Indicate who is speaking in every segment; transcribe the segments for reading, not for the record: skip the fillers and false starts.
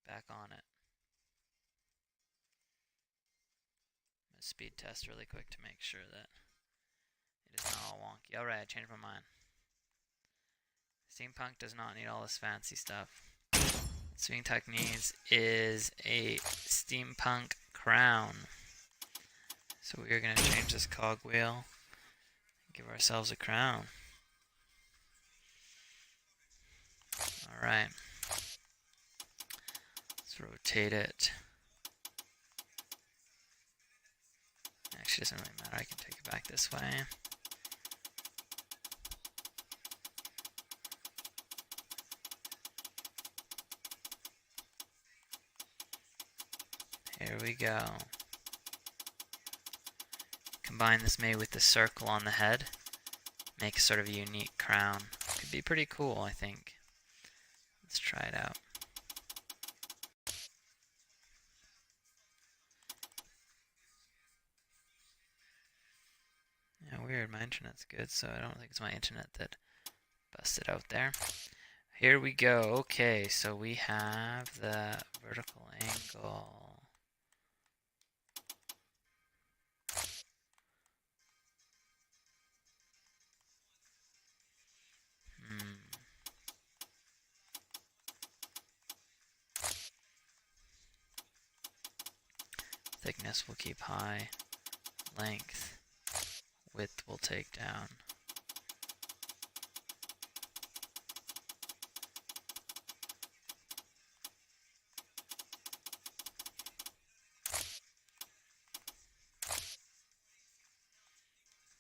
Speaker 1: back on it. I'm going to speed test really quick to make sure that it is not all wonky. Alright, I changed my mind. Steampunk does not need all this fancy stuff. What Steampunk needs is a Steampunk Crown. So we are going to change this cogwheel and give ourselves a crown. Alright. Let's rotate it. Actually, it doesn't really matter. I can take it back this way. Here we go. Combine this maybe with the circle on the head. Make a sort of a unique crown. Could be pretty cool, I think. Let's try it out. Yeah, weird. My internet's good, so I don't think it's my internet that busted out there. Here we go. Okay, so we have the vertical angle. Thickness will keep high. Length. Width will take down.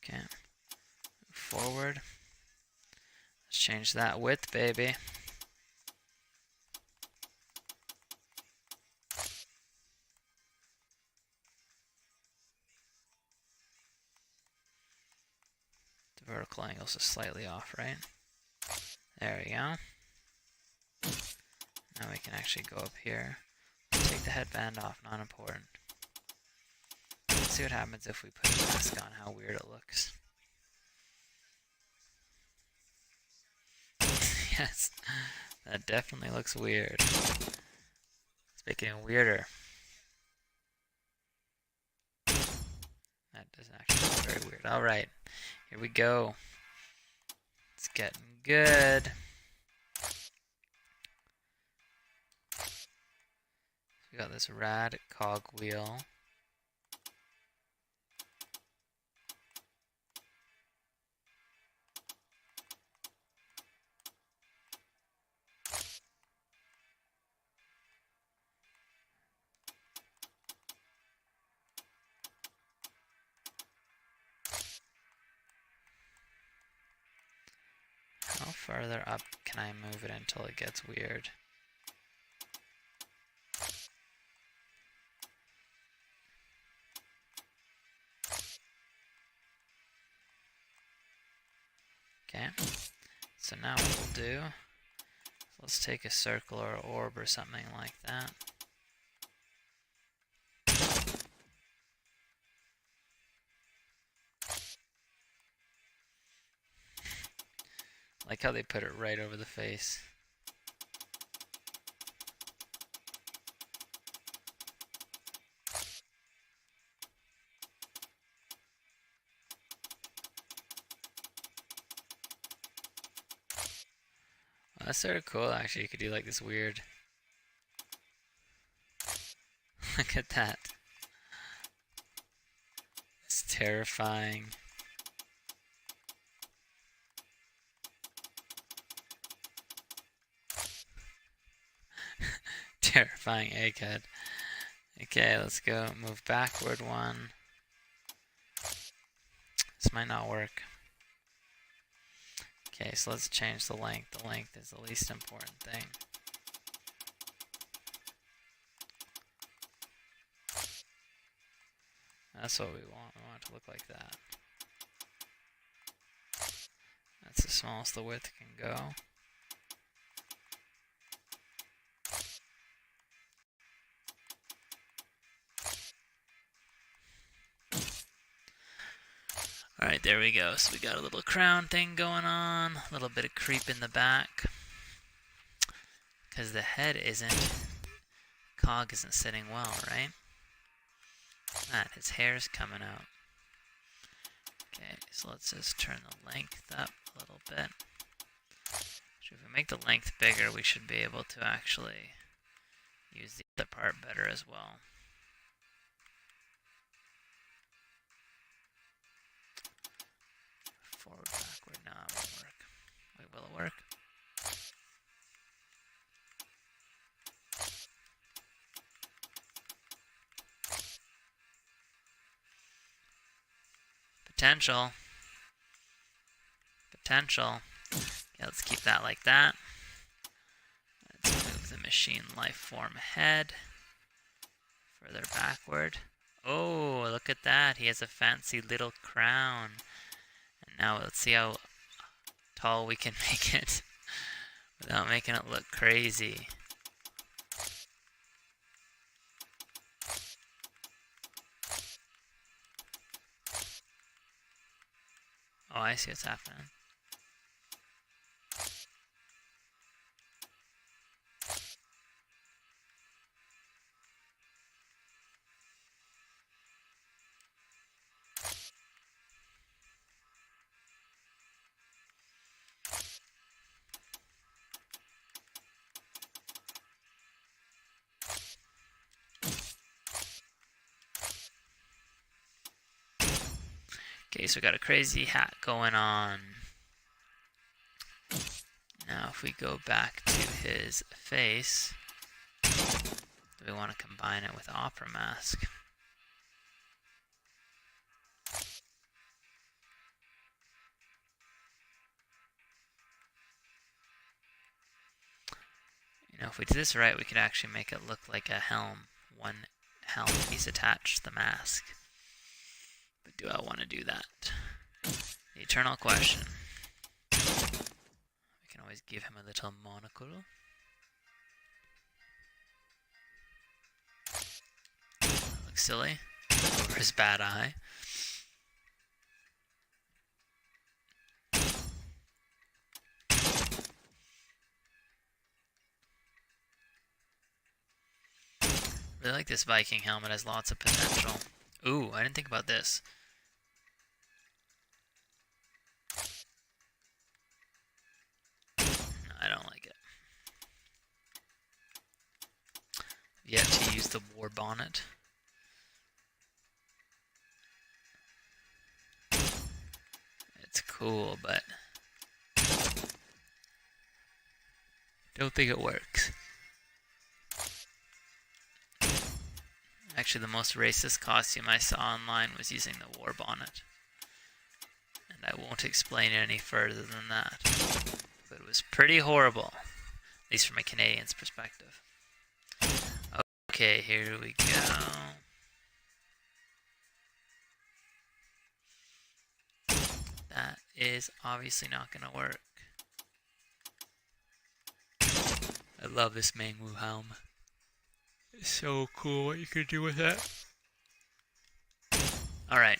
Speaker 1: Okay. Move forward. Let's change that width, baby. The vertical angle's just slightly off, right? There we go. Now we can actually go up here. Take the headband off, not important. Let's see what happens if we put a mask on, how weird it looks. Yes, that definitely looks weird. Let's make it even weirder. That doesn't actually look very weird. Alright, here we go. It's getting good. We got this rad cogwheel. How further up can I move it until it gets weird? Okay, so now what we'll do, let's take a circle or an orb or something like that. Like how they put it right over the face. Well, that's sort of cool, actually. You could do like this weird... Look at that. It's terrifying. Terrifying egghead. Okay, let's go move backward one. This might not work. Okay, so let's change the length. The length is the least important thing. That's what we want. We want it to look like that. That's the smallest the width can go. Alright, there we go. So we got a little crown thing going on, a little bit of creep in the back. Because the head isn't Cog isn't sitting well, right? Matt, his hair's coming out. Okay, so let's just turn the length up a little bit. So if we make the length bigger, we should be able to actually use the other part better as well. Forward, backward, no, it won't work. Wait, will it work? Potential. Potential. Okay, let's keep that like that. Let's move the machine life form ahead. Further backward. Oh, look at that. He has a fancy little crown. And now let's see how tall we can make it without making it look crazy. Oh, I see what's happening. Okay, so we got a crazy hat going on. Now if we go back to his face, do we want to combine it with Opera Mask? You know, if we do this right, we could actually make it look like a helm. One helm piece attached to the mask. But do I want to do that? The eternal question. We can always give him a little monocle. That looks silly. Over his bad eye. I really like this Viking helmet, has lots of potential. Ooh, I didn't think about this. No, I don't like it. Yet to use the war bonnet. It's cool, but don't think it works. Actually, the most racist costume I saw online was using the war bonnet. And I won't explain it any further than that. But it was pretty horrible. At least from a Canadian's perspective. Okay, here we go. That is obviously not going to work. I love this Mangwoo helm. It's so cool what you could do with it. Alright.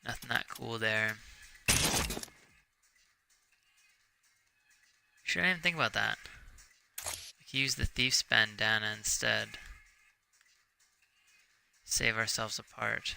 Speaker 1: Nothing that cool there. Sure, I didn't think about that. We could use the Thief's Bandana instead. Save ourselves a part.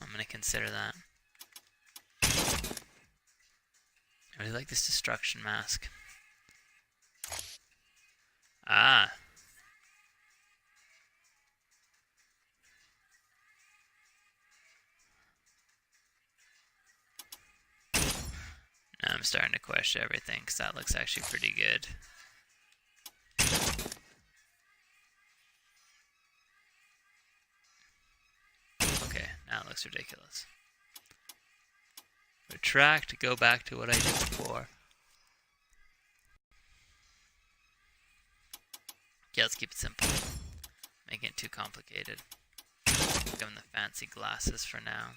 Speaker 1: I'm gonna consider that. I really like this destruction mask. Ah. Now I'm starting to question everything because that looks actually pretty good. Okay, now it looks ridiculous. Retract, go back to what I did before. Yeah, let's keep it simple. Making it too complicated. Give him the fancy glasses for now.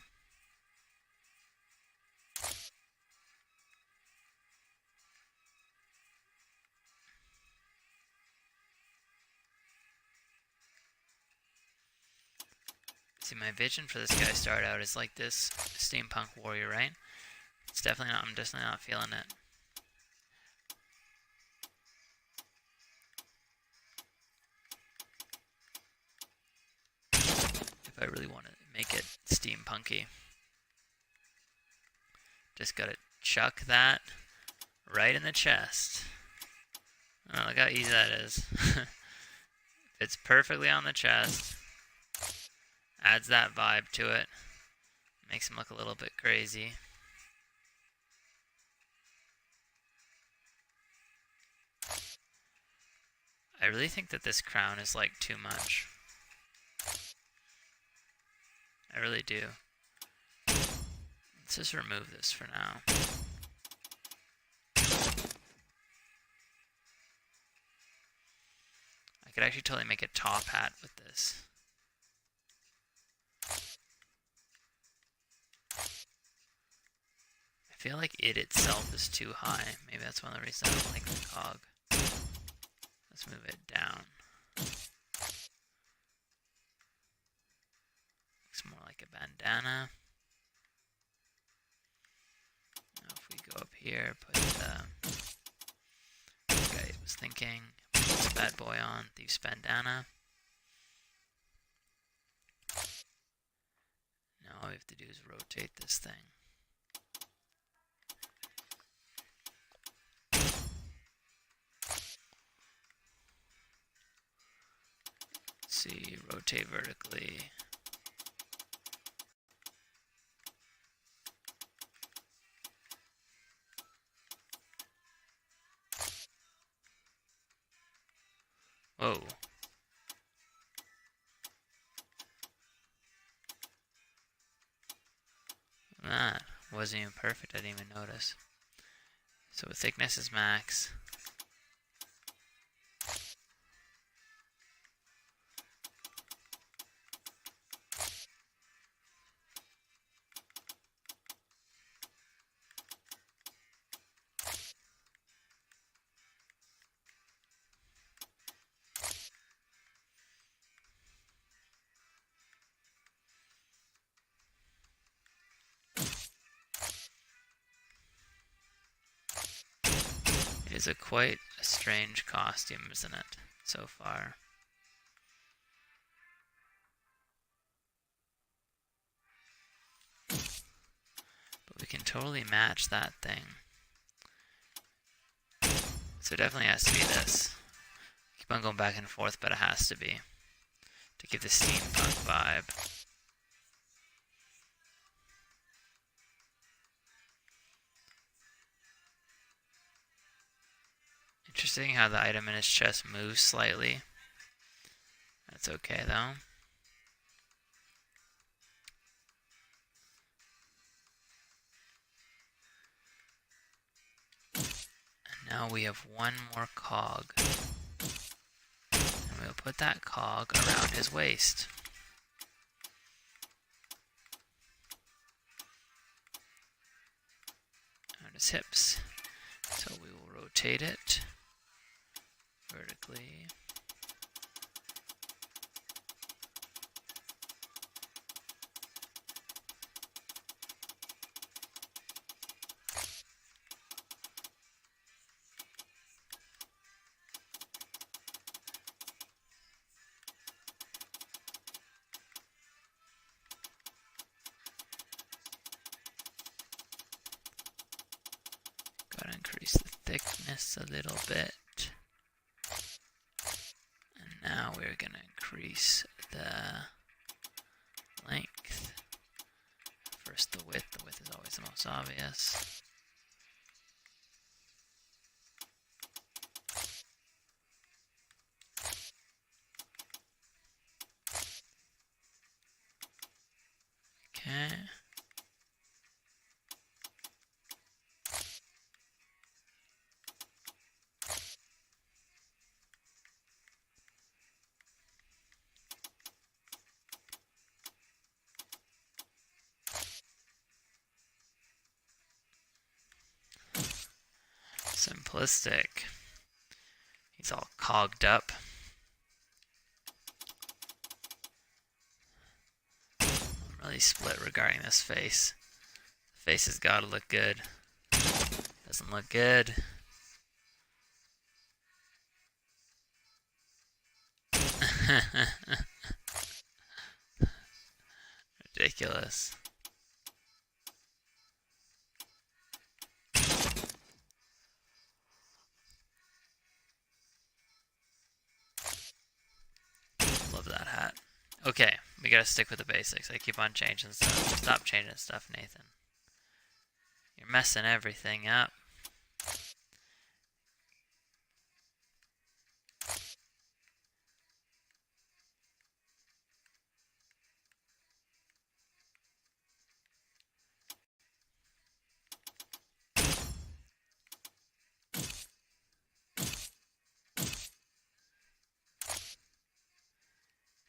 Speaker 1: See, my vision for this guy started out as like this steampunk warrior, right? It's definitely not, I'm definitely not feeling it. If I really want to make it steampunky. Just gotta chuck that right in the chest. Oh, look how easy that is. It's perfectly on the chest. Adds that vibe to it. Makes him look a little bit crazy. I really think that this crown is like too much. I really do. Let's just remove this for now. I could actually totally make a top hat with this. I feel like it itself is too high. Maybe that's one of the reasons I don't like the cog. Let's move it down. Looks more like a bandana. Now if we go up here, put the guy was thinking, put this bad boy on, thieves bandana. Now all we have to do is rotate this thing. See, rotate vertically. Whoa. That wasn't even perfect, I didn't even notice. So thickness is max. It is quite a strange costume, isn't it, so far? But we can totally match that thing. So it definitely has to be this. Keep on going back and forth, but it has to be. To give the steampunk vibe. Interesting how the item in his chest moves slightly. That's okay though. And now we have one more cog. And we'll put that cog around his waist. Around his hips. So we will rotate it vertically. Gotta increase the thickness a little bit. And now we're gonna increase the length. First the width. The width is always the most obvious. Okay. Simplistic. He's all cogged up. really split regarding this face. The face has got to look good. Doesn't look good. Ridiculous. Love that hat. Okay, we gotta stick with the basics. I keep on changing stuff. Stop changing stuff, Nathan. You're messing everything up.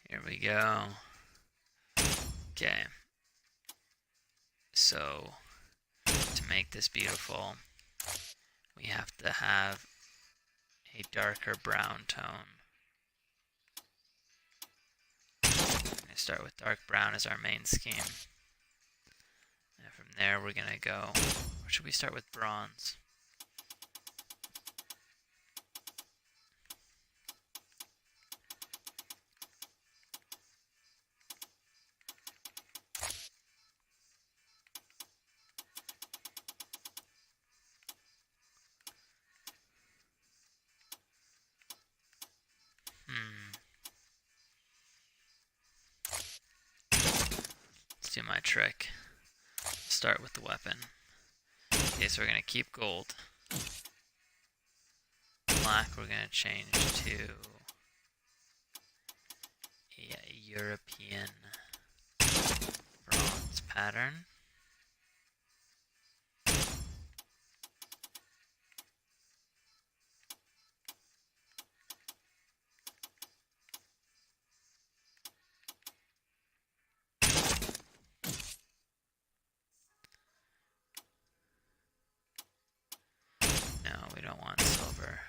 Speaker 1: Here we go. Okay. So, to make this beautiful, we have to have a darker brown tone. I'm going to start with dark brown as our main scheme. And from there we're going to go, or should we start with bronze? Let's do my trick. Start with the weapon. Okay, so we're going to keep gold. Black we're going to change to a European bronze pattern. No, we don't want silver.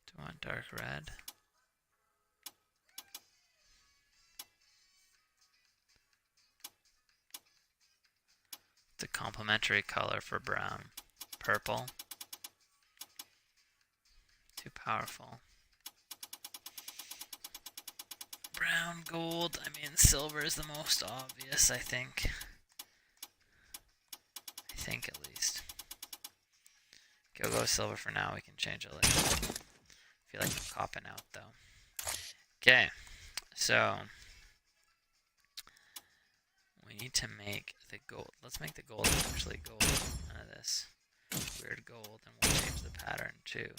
Speaker 1: Do we want dark red? It's a complementary color for brown. Purple. Too powerful. Brown, gold, I mean silver is the most obvious, I think. At least. Okay, we'll go silver for now, we can change it later. I feel like I'm copping out though. Okay, so we need to make the gold. Let's make the gold actually gold. None of this weird gold, and we'll change the pattern too.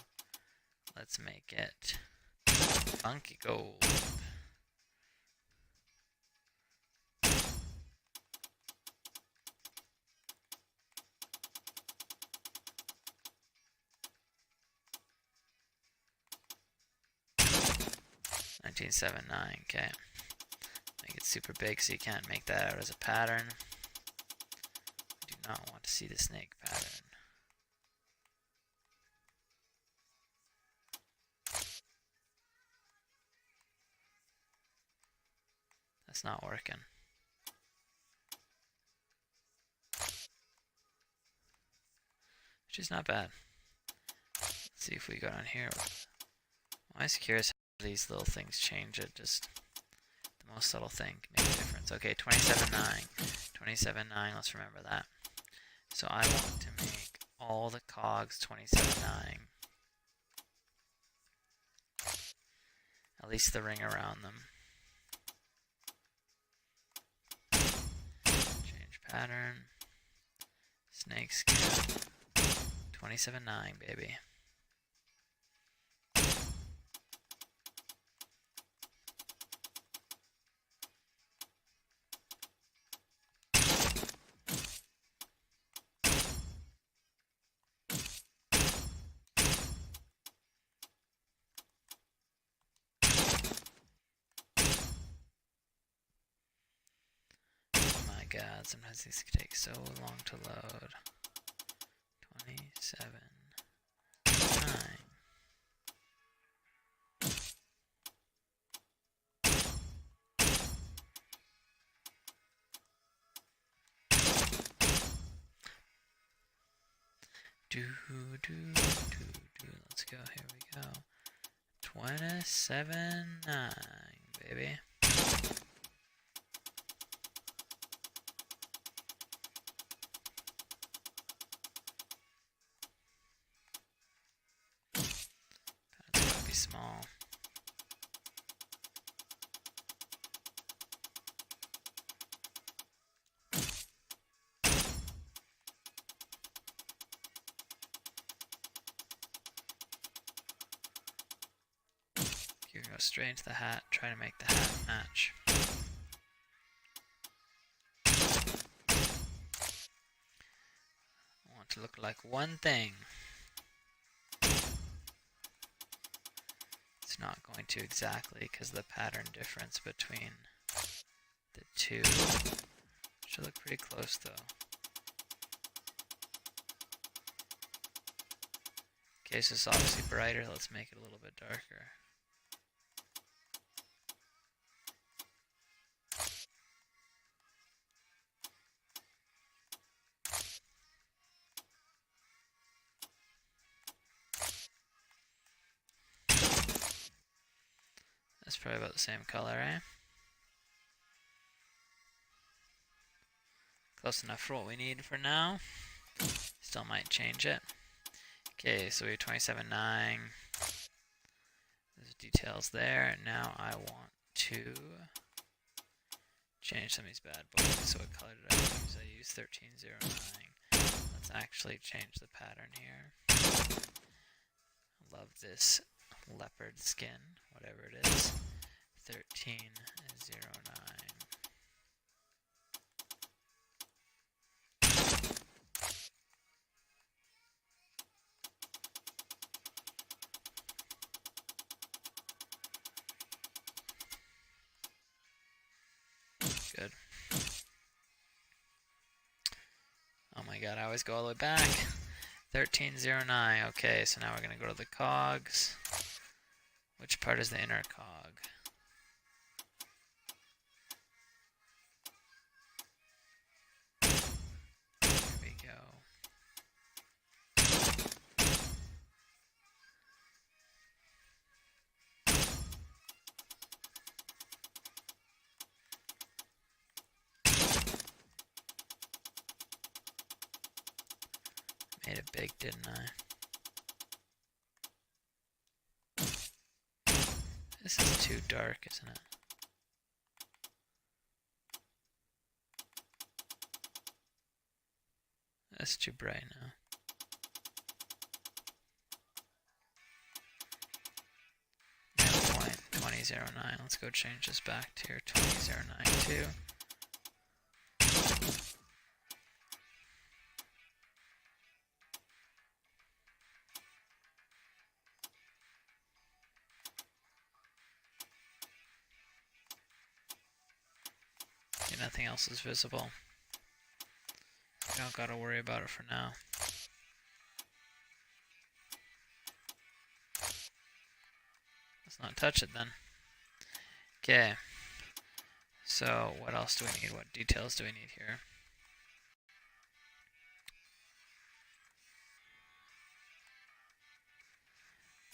Speaker 1: Let's make it funky gold. $19.79, okay. Make it super big so you can't make that out as a pattern. I do not want to see the snake pattern. That's not working. Which is not bad. Let's see if we go down here. I'm always curious how these little things change it. Just the most subtle thing can make a difference. Okay, 27.9. 27.9, let's remember that. So I want to make all the cogs 27.9. At least the ring around them. Change pattern. Snake skin. 27.9, baby. God, sometimes these take so long to load. 27.9. Let's go. Here we go. 27.9, baby. That's gotta be small. You're gonna go straight into the hat, try to make the hat match. I want to look like one thing. It's not going to exactly because of the pattern difference between the two. Should look pretty close though. Okay, so it's obviously brighter. Let's make it a little bit darker. That's probably about the same color, eh? Close enough for what we need for now. Still might change it. Okay, so we have 27.9. There's details there. Now I want to change some of these bad boys. So what color did I use? I used 1309. Let's actually change the pattern here. I love this leopard skin, whatever it is. 1309. Good. Oh my god, I always go all the way back. 1309. Okay, so now we're going to go to the cogs. Which part is the inner cog? There we go. Made it big, didn't I? This is too dark, isn't it? That's too bright now. No point. 2009. Let's go change this back to your 2009 too. Okay, nothing else is visible. We don't gotta worry about it for now. Let's not touch it then. Okay. So what else do we need? What details do we need here?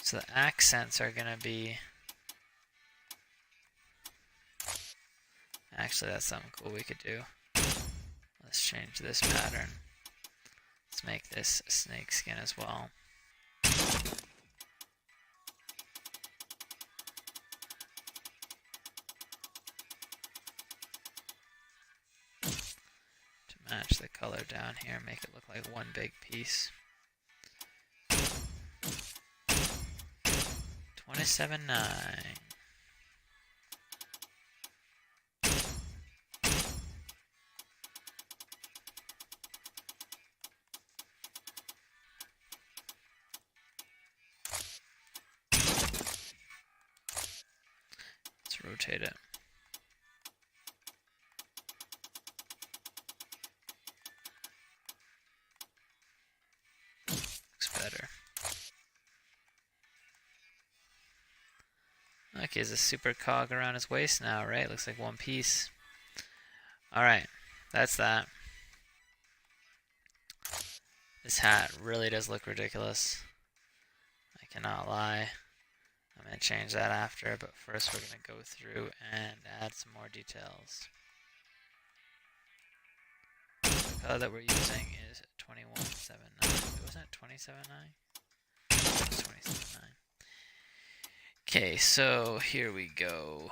Speaker 1: So the accents are gonna be... Actually, that's something cool we could do. Let's change this pattern. Let's make this snake skin as well. To match the color down here, make it look like one big piece. 27.9. Rotate it. Looks better. Okay, there's a super cog around his waist now, right? Looks like one piece. Alright, that's that. This hat really does look ridiculous. I cannot lie. I'm going to change that after, but first we're going to go through and add some more details. The color that we're using is 2179. Wait, wasn't it 279? It was 279. Okay, so here we go.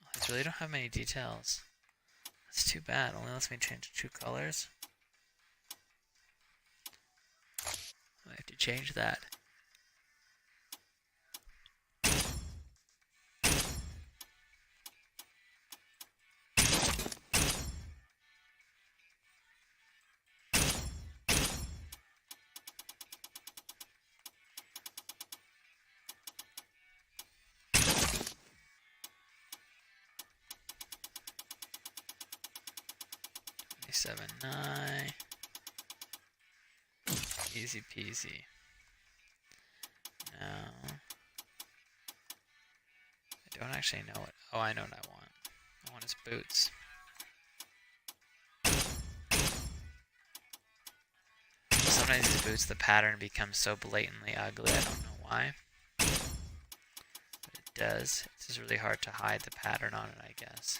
Speaker 1: Oh, these really don't have many details. That's too bad. Only lets me change 2 colors. I have to change that. $7.9. Easy peasy. Now, I don't actually know what. Oh, I know what I want. I want his boots. Sometimes these boots, the pattern becomes so blatantly ugly. I don't know why, but it does. It's just really hard to hide the pattern on it, I guess.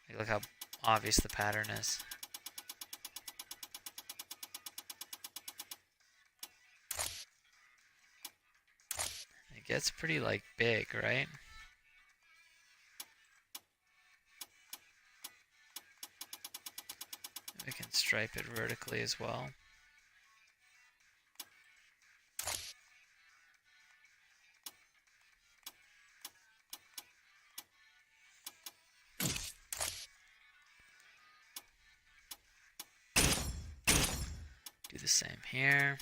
Speaker 1: Like, look how obvious the pattern is. It gets pretty, like, big, right? We can stripe it vertically as well. Do the same here.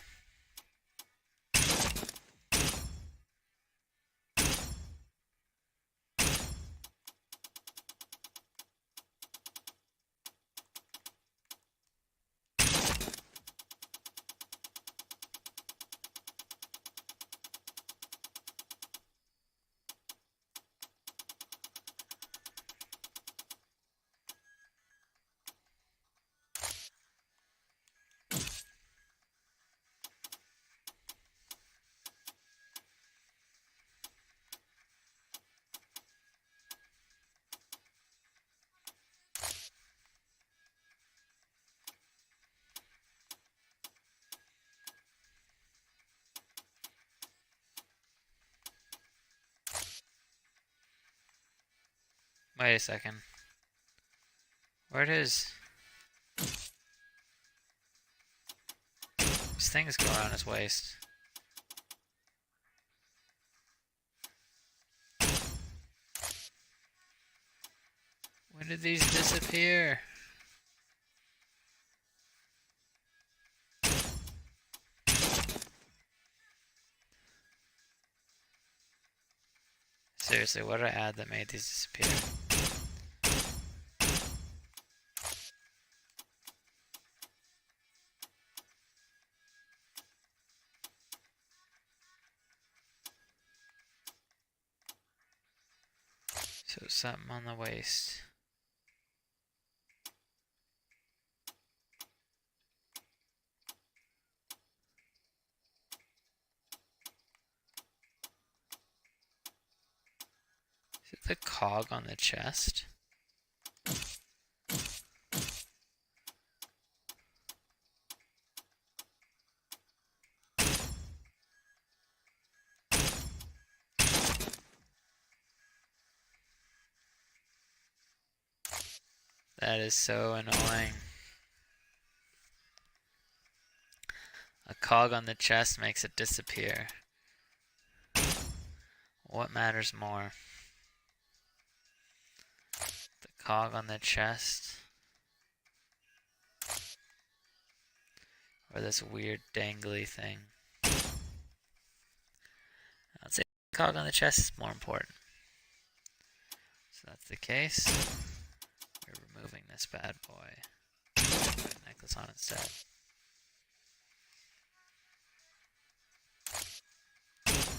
Speaker 1: Wait a second. Where it is? This thing is going around his waist. When did these disappear? Seriously, what did I add that made these disappear? So something on the waist. Is it the cog on the chest? That is so annoying. A cog on the chest makes it disappear. What matters more? The cog on the chest? Or this weird dangly thing? I'd say the cog on the chest is more important. So that's the case. We're removing this bad boy. Put a necklace on instead.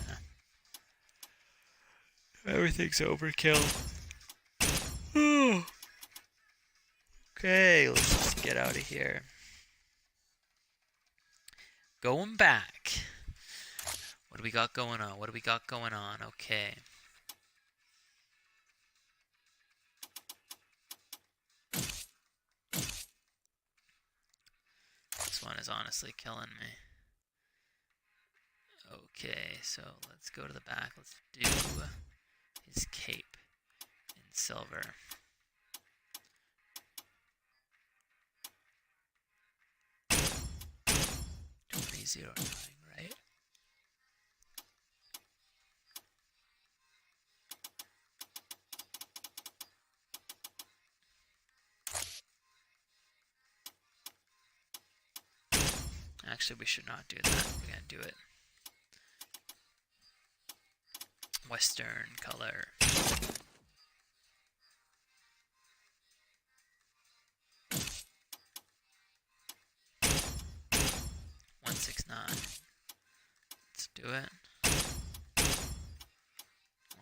Speaker 1: Yeah. Everything's overkill. Okay, let's just get out of here. Going back. What do we got going on? What do we got going on? Okay. This one is honestly killing me. Okay, so let's go to the back. Let's do his cape in silver. $20.09, right? Actually, we should not do that. We're gonna do it Western color. 169. Let's do it.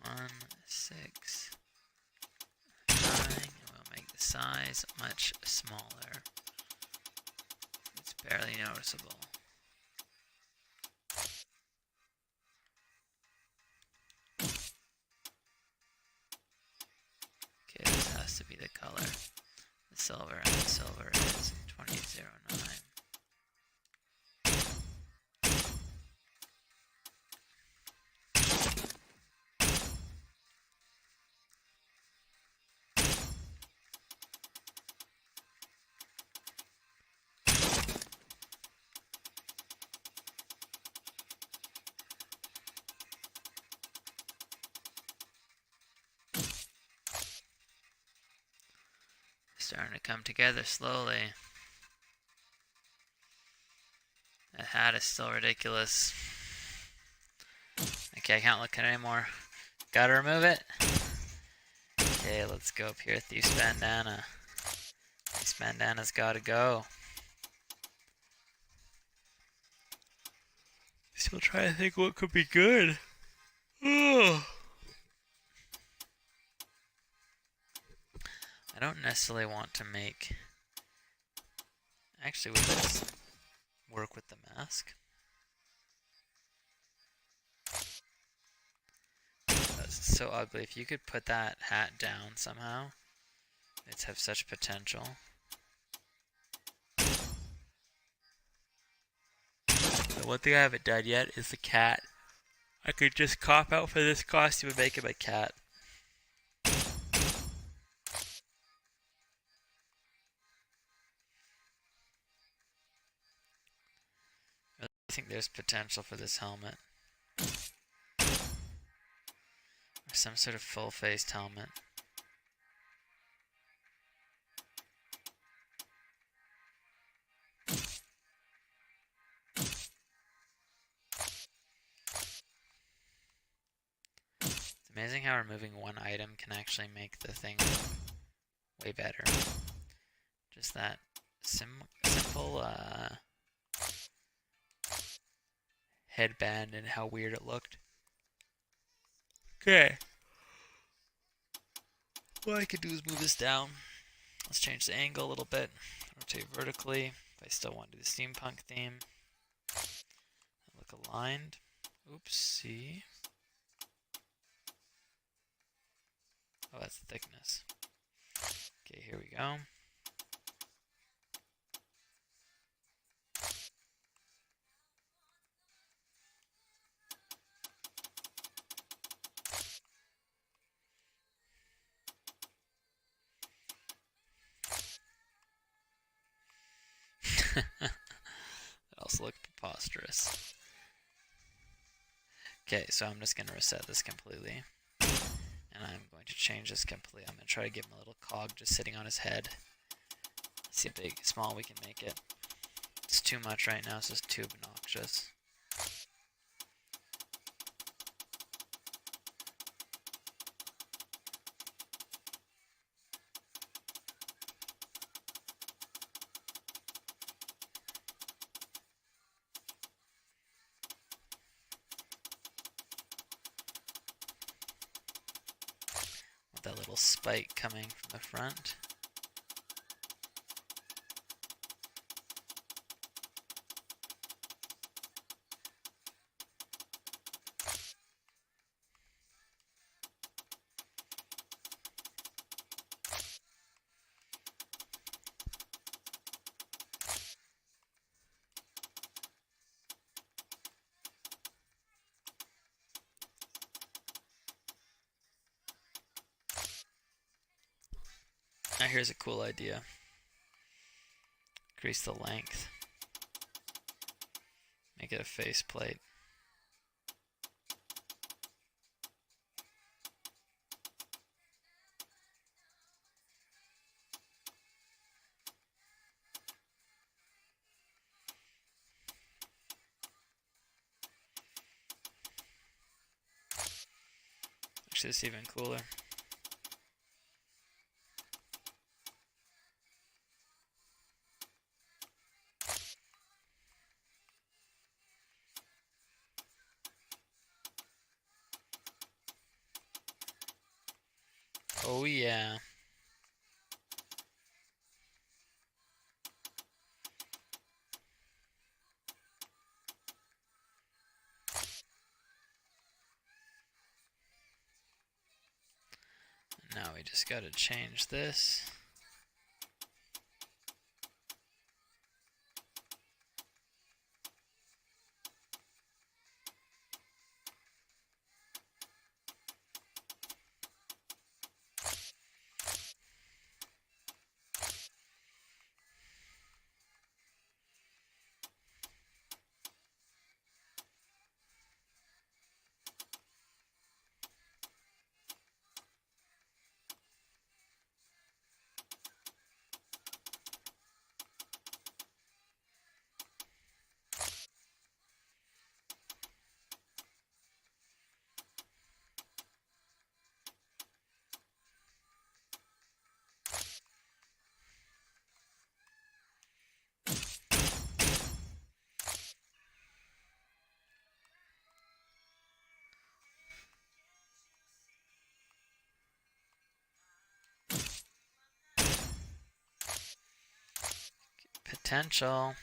Speaker 1: 169. And we'll make the size much smaller. It's barely noticeable. Okay, this has to be the color. The silver, and the silver is 2809. Starting to come together slowly. That hat is still ridiculous. Okay, I can't look at it anymore. Gotta remove it. Okay, let's go up here. Thief's bandana. Thief's bandana's gotta go. Still trying to think what could be good. I don't necessarily want to make... Actually, with this, work with the mask. That's so ugly. If you could put that hat down somehow, it'd have such potential. The one thing I haven't done yet is the cat. I could just cop out for this costume and make him a cat. I think there's potential for this helmet. Or some sort of full-faced helmet. It's amazing how removing one item can actually make the thing way better. Just that simple headband and how weird it looked. Okay. What I could do is move this down. Let's change the angle a little bit. Rotate vertically. If I still want to do the steampunk theme. Look aligned. Oopsie. Oh, that's the thickness. Okay, here we go. That also looked preposterous. Okay, so I'm just going to reset this completely. And I'm going to change this completely. I'm going to try to give him a little cog just sitting on his head. Let's see how big, small we can make it. It's too much right now, so it's too obnoxious. With that little spike coming from the front. here's a cool idea. Increase the length. Make it a faceplate. Actually, this is even cooler. Oh yeah. Now we just gotta change this. Potential.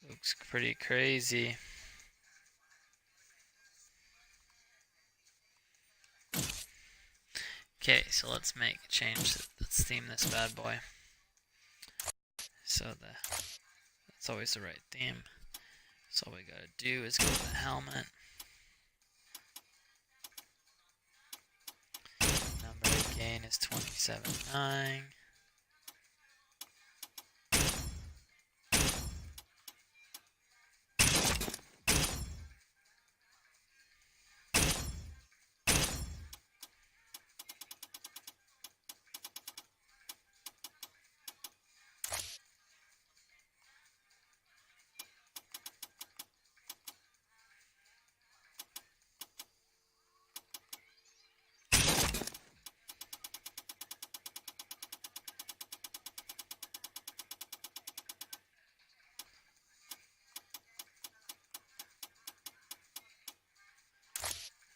Speaker 1: Looks pretty crazy. Okay, so let's make a change. Let's theme this bad boy. So that's always the right theme. So all we gotta do is go to the helmet. Number of gain is 27.9.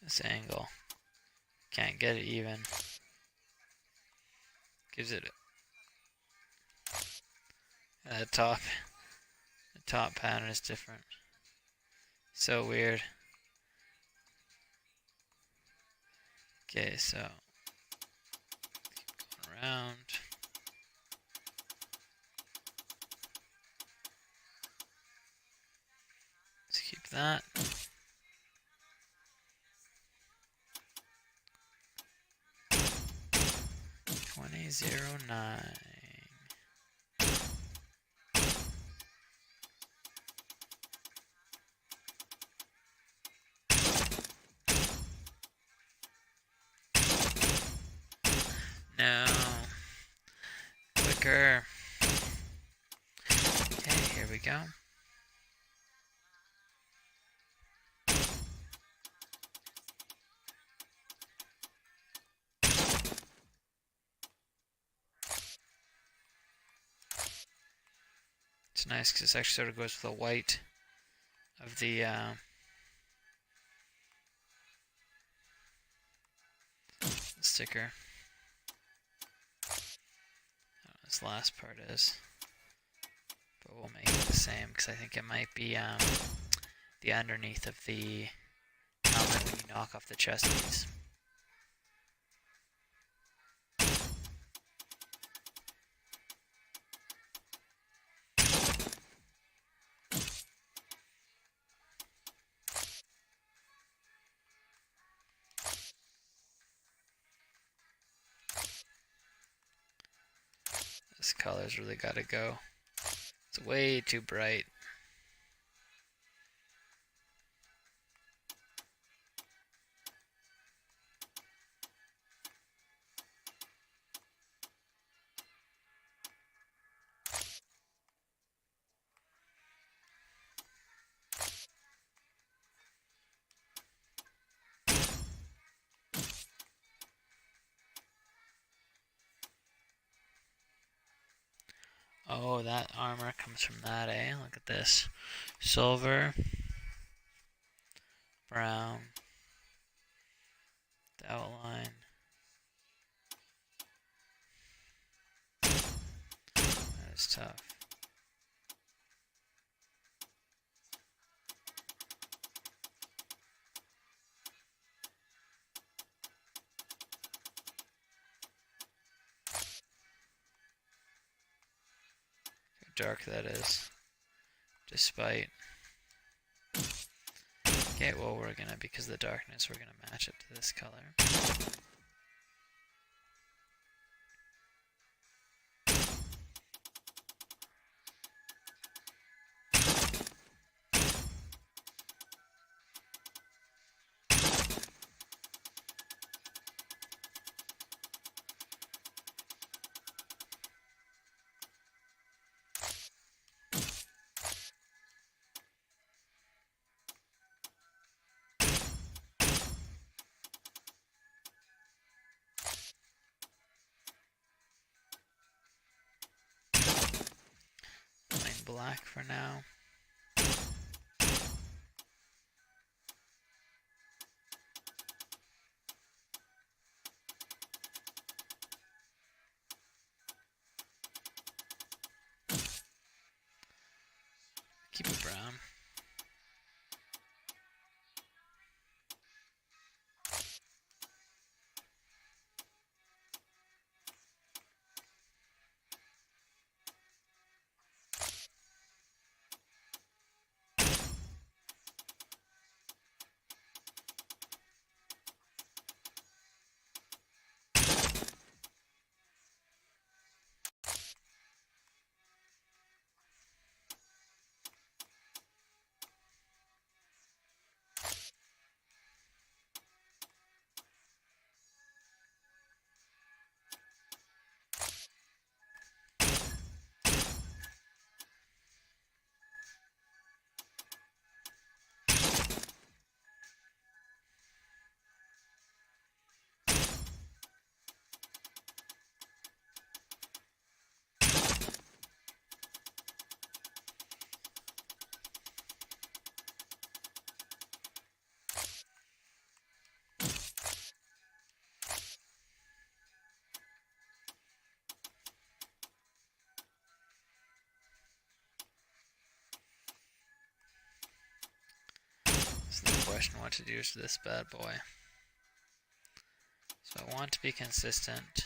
Speaker 1: This angle, can't get it even. Gives it the top pattern is different. So weird. Okay, so keep going around. Let's keep that. $20.09. No. Quicker. Okay, here we go. It's nice because this actually sort of goes with the white of the sticker. This last part is, but we'll make it the same because I think it might be the underneath of the helmet when you knock off the chest piece. This color's really got to go. It's way too bright. Oh, that armor comes from that, eh? Look at this. Silver, brown, the outline. That is tough. How dark that is. Despite. Okay, well we're gonna, because of the darkness, we're gonna match it to this color. Black for now. Keep it brown. So the question what to do to this bad boy. So I want to be consistent.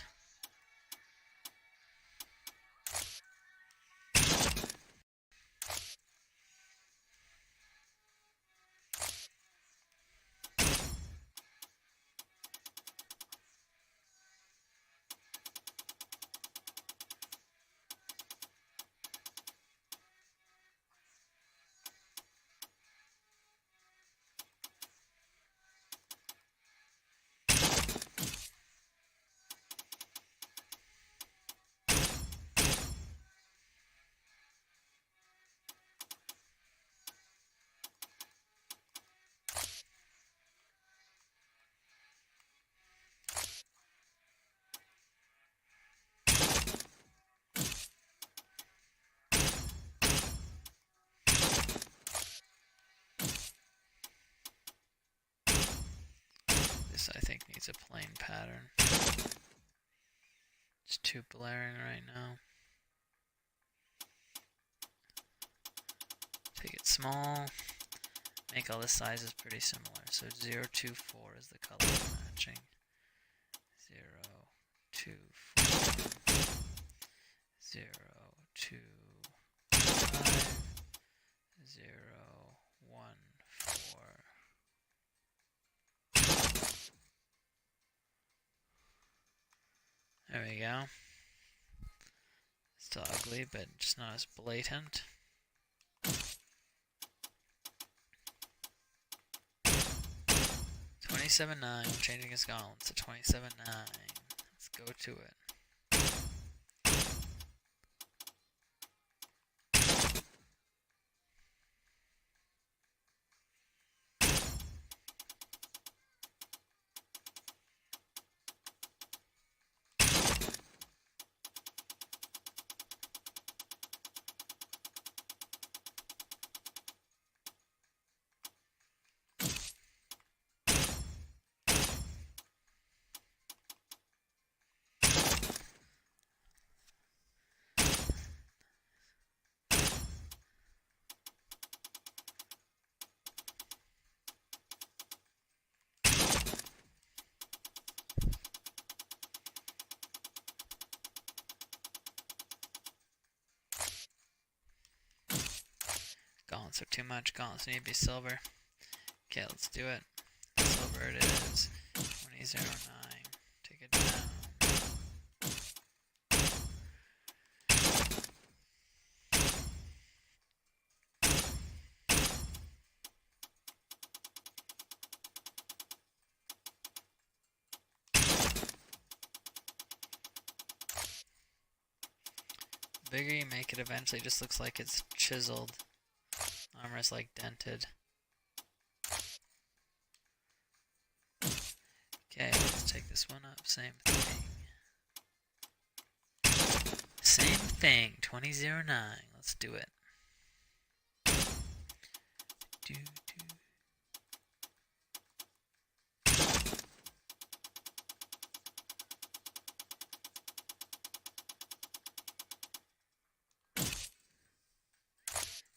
Speaker 1: This, I think, needs a plain pattern. It's too blaring right now. Take it small. Make all the sizes pretty similar. So 024 is the color matching. 024. 025. 014. There we go. Still ugly, but just not as blatant. $27.9. Changing his gauntlets to $27.9. Let's go to it. Gauntlets are too much. Gauntlets need to be silver. Okay, let's do it. Silver it is. 2009. Take it down. The bigger you make it, eventually it just looks like it's chiseled. Armor is like dented. Okay, let's take this one up. Same thing. Same thing. 2009. Let's do it.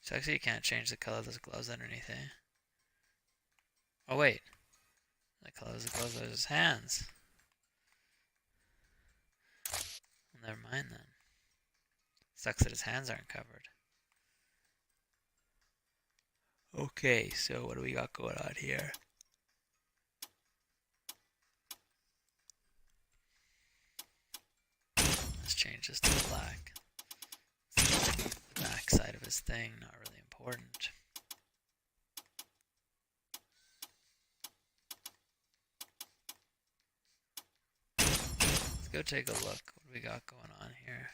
Speaker 1: So actually you can't change the color of those gloves underneath, eh? Oh wait. The color of the gloves are his hands. Well, never mind then. Sucks that his hands aren't covered. Okay, so what do we got going on here? Let's change this to black. The back side of his thing, not really important. Let's go take a look. What do we got going on here?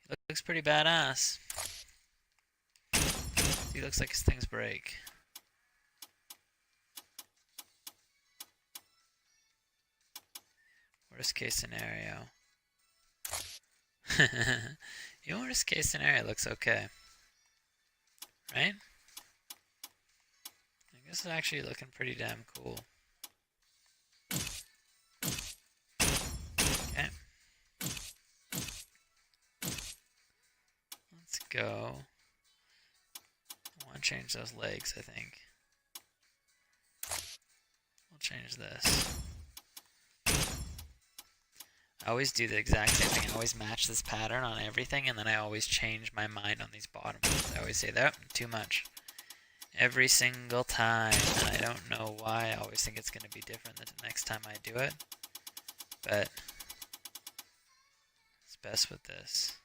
Speaker 1: He looks pretty badass. He looks like his things break. Worst case scenario. Your worst case scenario looks okay. Right? I guess it's actually looking pretty damn cool. Okay. Let's go. I want to change those legs, I think. We'll change this. I always do the exact same thing. I always match this pattern on everything, and then I always change my mind on these bottom ones. I always say, that too much. Every single time, and I don't know why. I always think it's going to be different the next time I do it. But it's best with this.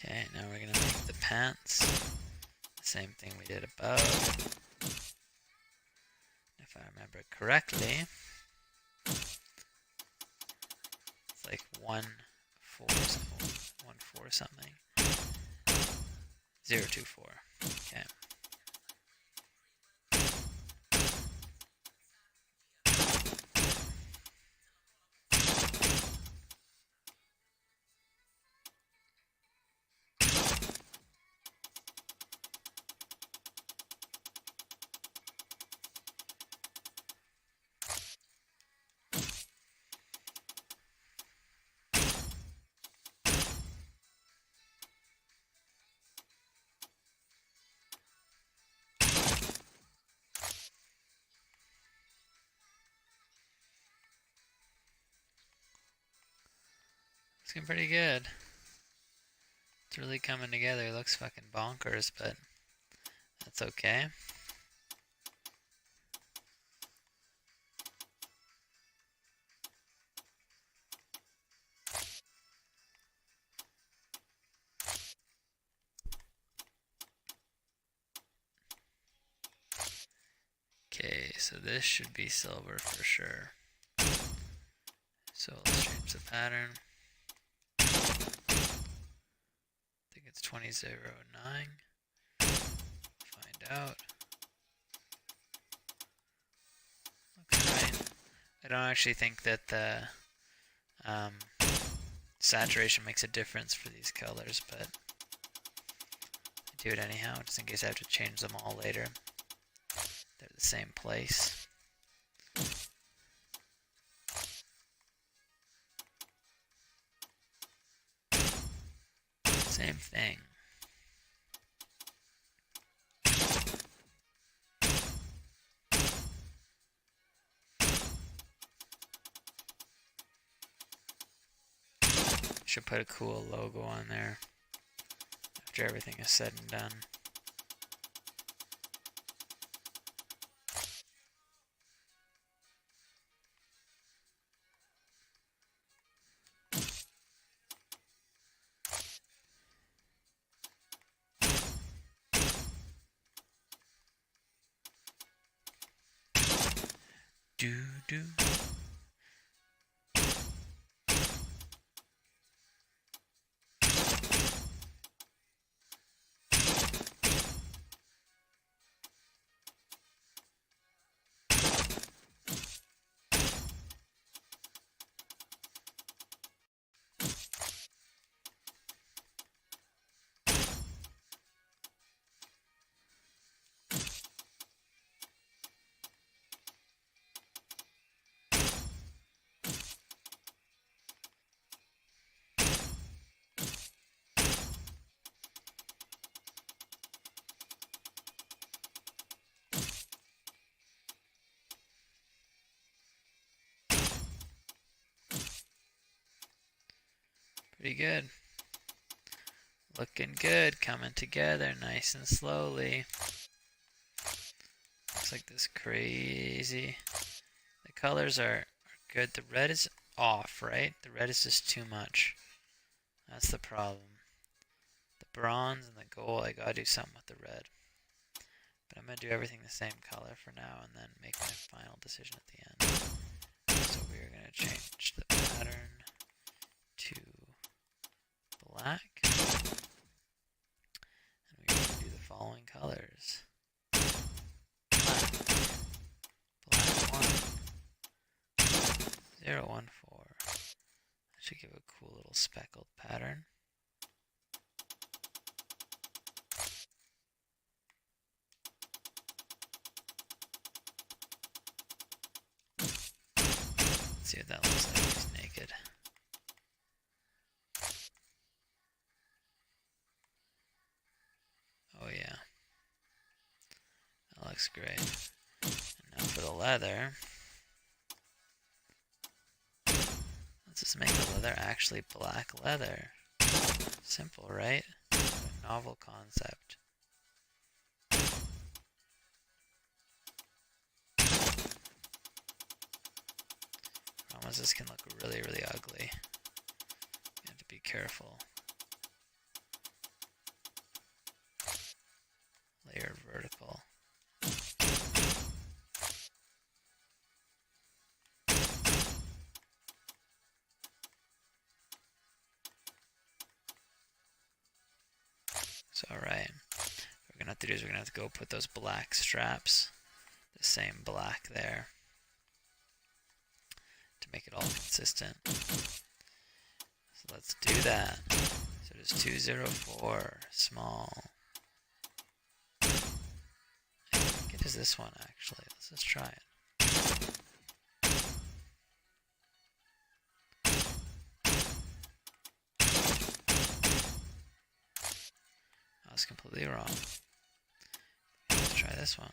Speaker 1: Okay, now we're going to make the pants. Same thing we did above. If I remember correctly, it's like 1, 4 something. 0, 2, 4. Okay. Looking pretty good. It's really coming together. It looks fucking bonkers, but that's okay. Okay, so this should be silver for sure. So let's change the pattern. I think it's 2009. Find out. Looks right. I don't actually think that the saturation makes a difference for these colors, but I do it anyhow, just in case I have to change them all later. They're the same place. Same thing. Should put a cool logo on there after everything is said and done. Do. Pretty good. Looking good, coming together nice and slowly. Looks like this crazy. The colors are good. The red is off, right? The red is just too much. That's the problem. The bronze and the gold, I gotta do something with the red. But I'm gonna do everything the same color for now and then make my final decision at the end. So we're gonna change the pattern to black. And we're going to do the following colors. Black 1, 0, 1, 4. That should give a cool little speckled pattern. Let's see what that looks like. He's naked. Oh yeah, that looks great. And now for the leather, let's just make the leather actually black leather. Simple, right? A novel concept. Promise this can look really, really ugly. You have to be careful. Layer vertical. So alright, what we're gonna have to do is we're gonna have to go put those black straps, the same black there, to make it all consistent. So let's do that. So it is 204, small. It is this one actually. Let's just try it. I was completely wrong. Let's try this one.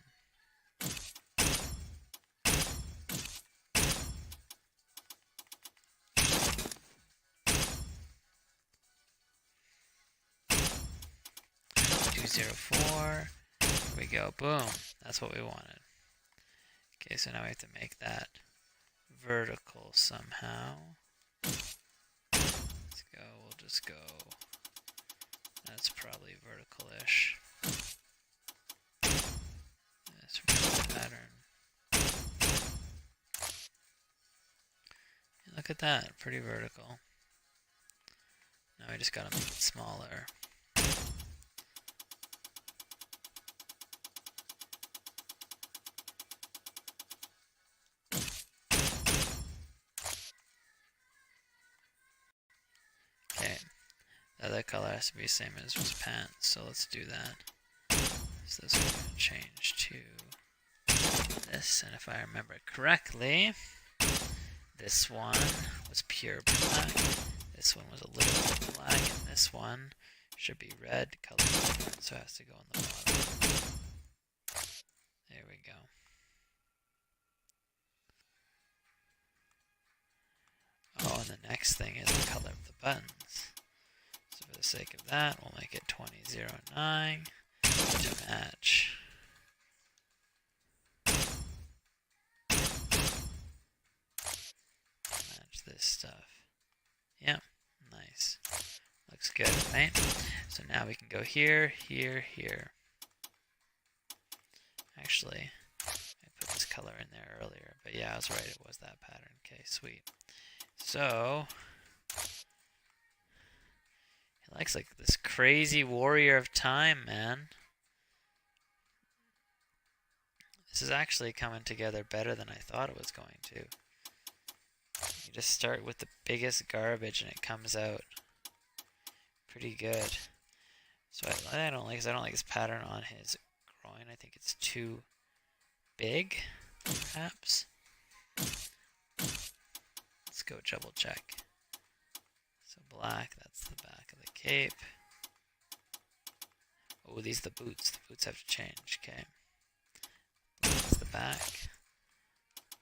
Speaker 1: 204. There we go. Boom. That's what we wanted. Okay, so now we have to make that vertical somehow. Let's go. We'll just go. That's probably vertical-ish. This pattern. And look at that. Pretty vertical. Now we just gotta make it smaller. Okay, the other color has to be the same as his pants, so let's do that. So this one's gonna change to this, and if I remember correctly, this one was pure black. This one was a little bit black, and this one should be red color different, so it has to go on the bottom. There we go. Oh, and the next thing is the color of the buttons. So for the sake of that, we'll make it 2009 to match. Match this stuff. Yep, nice. Looks good, right? So now we can go here, here, here. Actually, I put this color in there earlier, but yeah, I was right, it was that pattern. Okay, sweet. So, he likes like this crazy warrior of time, man. This is actually coming together better than I thought it was going to. You just start with the biggest garbage and it comes out pretty good. So I don't like this pattern on his groin. I think it's too big, perhaps. Let's go double check. So black, that's the back of the cape. Oh, these are the boots. The boots have to change, okay. That's the back.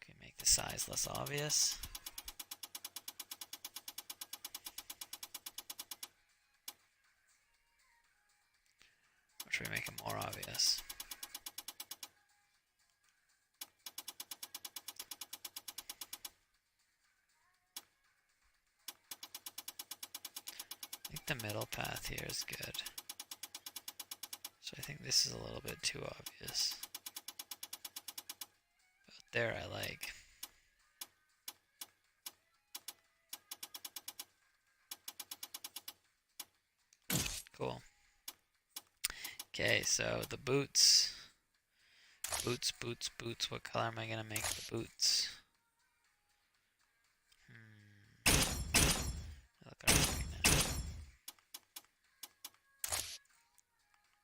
Speaker 1: Okay, make the size less obvious. Or should we make it more obvious? I think the middle path here is good. So I think this is a little bit too obvious. But there I like. Cool. Okay, so the boots. Boots, boots, boots. What color am I going to make the boots? Look at right now.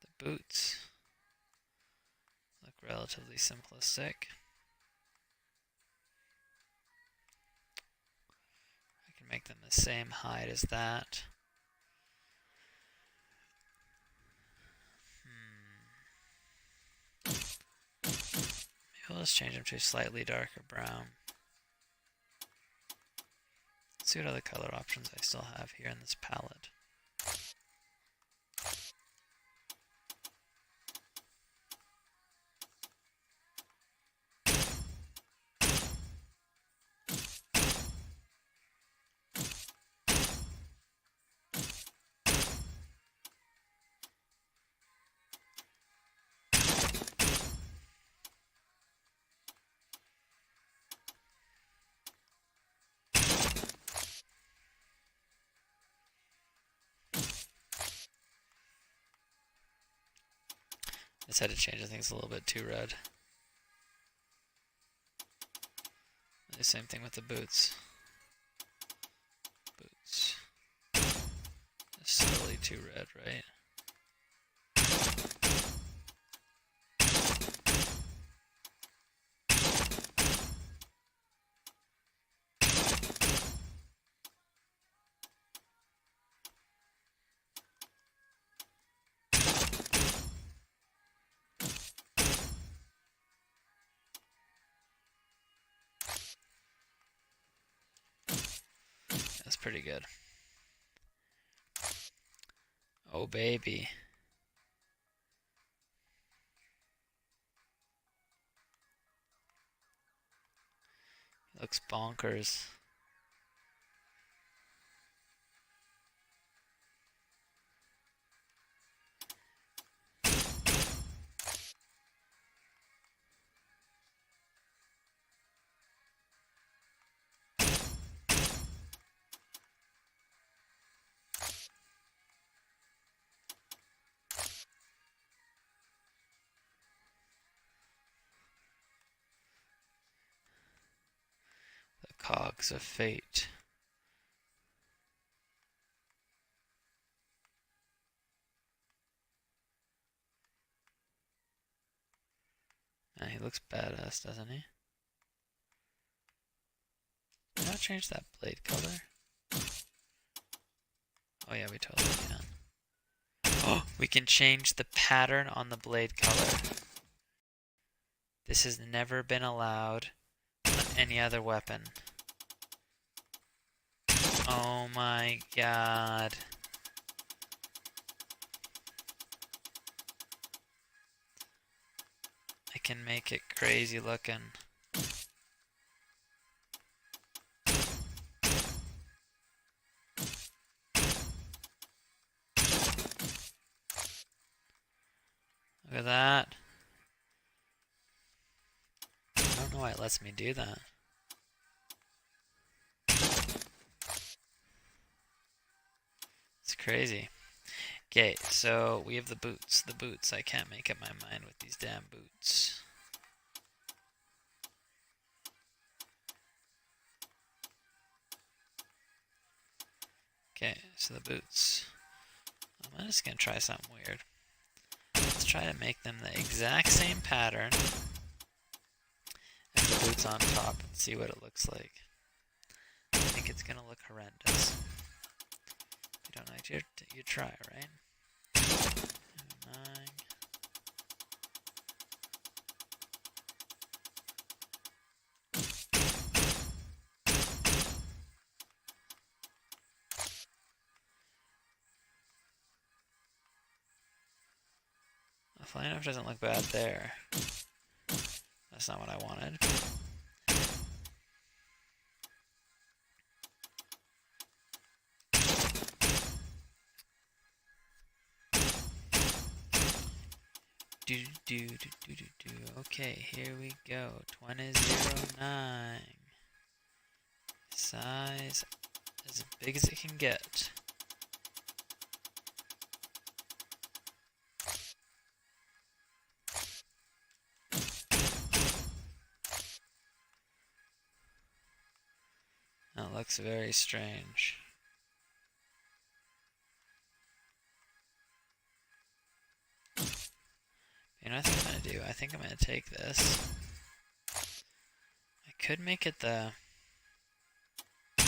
Speaker 1: The boots look relatively simplistic. I can make them the same height as that. Maybe let's change them to a slightly darker brown. Let's see what other color options I still have here in this palette. I just had to change, I think it's a little bit too red. The same thing with the boots. Boots. It's slowly too red, right? That's pretty good. Oh, baby. Looks bonkers. The cogs of fate. Man, he looks badass, doesn't he? Can I change that blade color? Oh yeah, we totally can. Oh, we can change the pattern on the blade color. This has never been allowed on any other weapon. Oh my god. I can make it crazy looking. Look at that. I don't know why it lets me do that. It's crazy. Okay, so we have the boots. The boots. I can't make up my mind with these damn boots. Okay, so the boots. I'm just gonna try something weird. Let's try to make them the exact same pattern as the boots on top and see what it looks like. I think it's gonna look horrendous. If you don't like it, you try, right? 9. Flying off doesn't look bad there. That's not what I wanted. Okay, here we go. 2009. Size as big as it can get. That looks very strange. You know what I think I'm going to do? I think I'm going to take this. I could make it the... I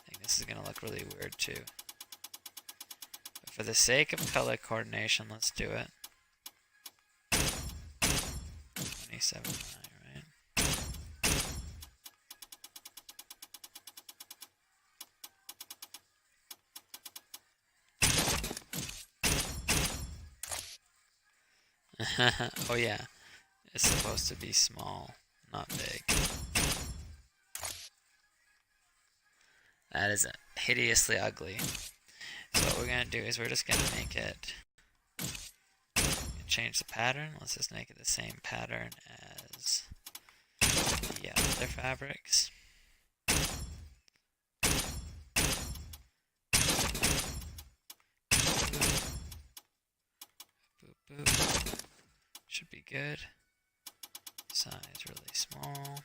Speaker 1: think this is going to look really weird too. But for the sake of color coordination, let's do it. 27.9, right? Oh yeah, it's supposed to be small, not big. That is hideously ugly. So what we're going to do is we're just going to make it, change the pattern. Let's just make it the same pattern as the other fabrics. Boop, boop. Should be good. Size really small.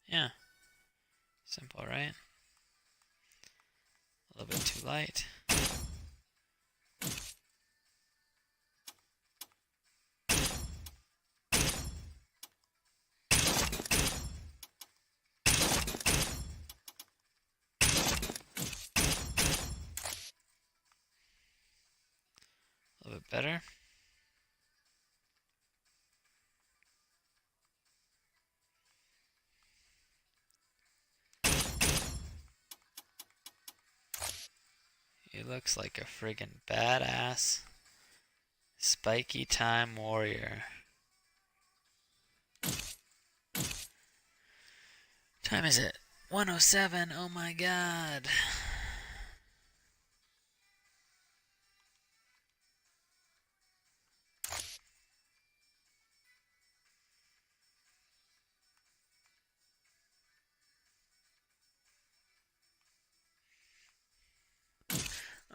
Speaker 1: Yeah. Simple, right? A little bit too light. A little bit better. He looks like a friggin' badass spiky time warrior. Time is it? 1:07. Oh my god.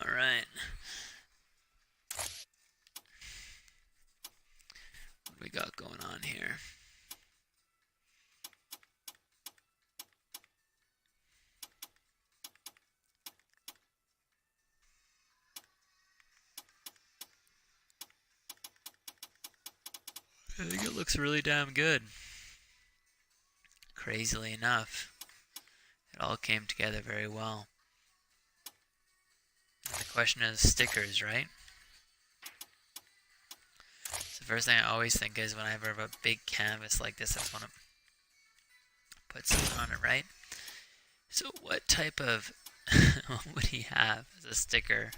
Speaker 1: All right. What do we got going on here? I think it looks really damn good. Crazily enough, it all came together very well. And the question is stickers, right? So the first thing I always think is whenever I have a big canvas like this, I just want to put something on it, right? So what type of what would he have as a sticker?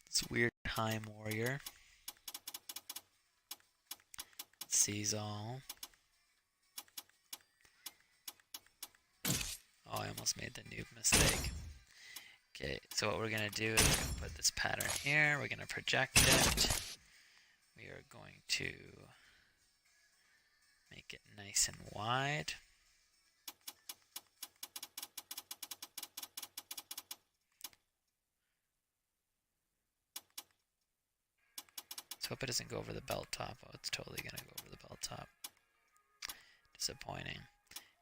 Speaker 1: It's weird time warrior. It sees all. Oh, I almost made the noob mistake. Okay, so what we're going to do is we're going to put this pattern here. We're going to project it. We are going to make it nice and wide. Let's hope it doesn't go over the belt top. Oh, it's totally going to go over the belt top. Disappointing.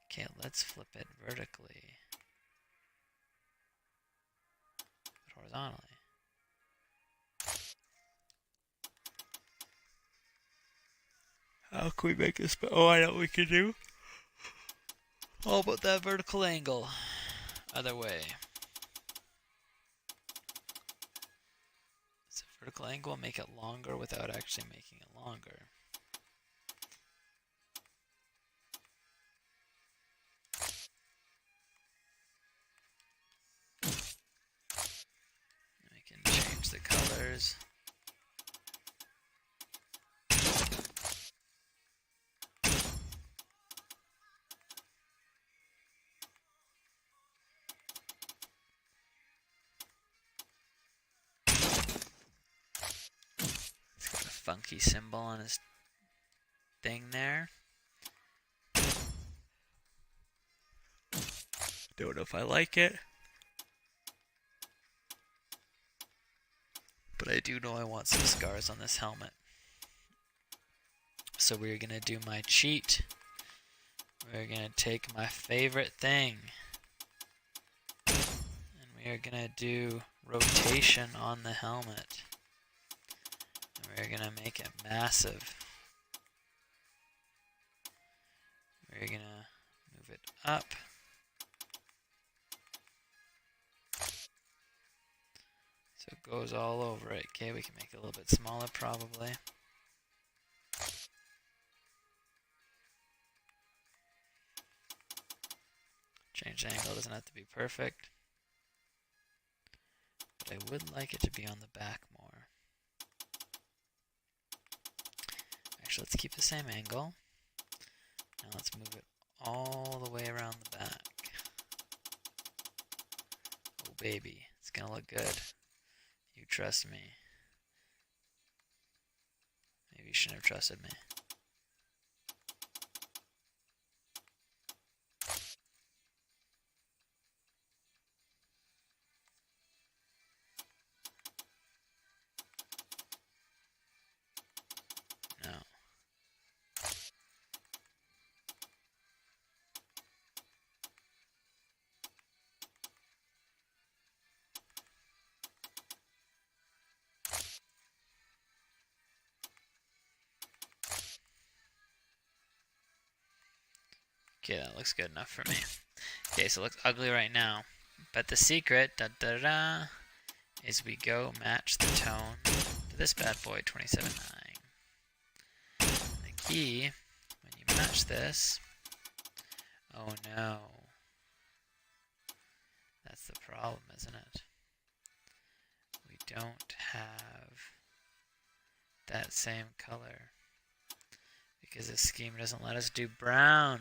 Speaker 1: Okay, let's flip it vertically. Horizontally. How can we make this? Oh, I know what we can do. All about that vertical angle. Other way. So vertical angle, make it longer without actually making it longer. We can change the colors. Funky symbol on his thing there. Don't know if I like it. But I do know I want some scars on this helmet. So we're going to do my cheat. We're going to take my favorite thing. And we are going to do rotation on the helmet. We're going to make it massive. We're going to move it up. So it goes all over it. Okay, we can make it a little bit smaller probably. Change the angle, doesn't have to be perfect. But I would like it to be on the back more. Actually, let's keep the same angle. Now let's move it all the way around the back. Oh baby, it's gonna look good. You trust me. Maybe you shouldn't have trusted me. No. Okay, that looks good enough for me. Okay, so it looks ugly right now. But the secret, is we go match the tone to this bad boy, 27.9. The key match this. Oh no. That's the problem, isn't it? We don't have that same color because this scheme doesn't let us do brown.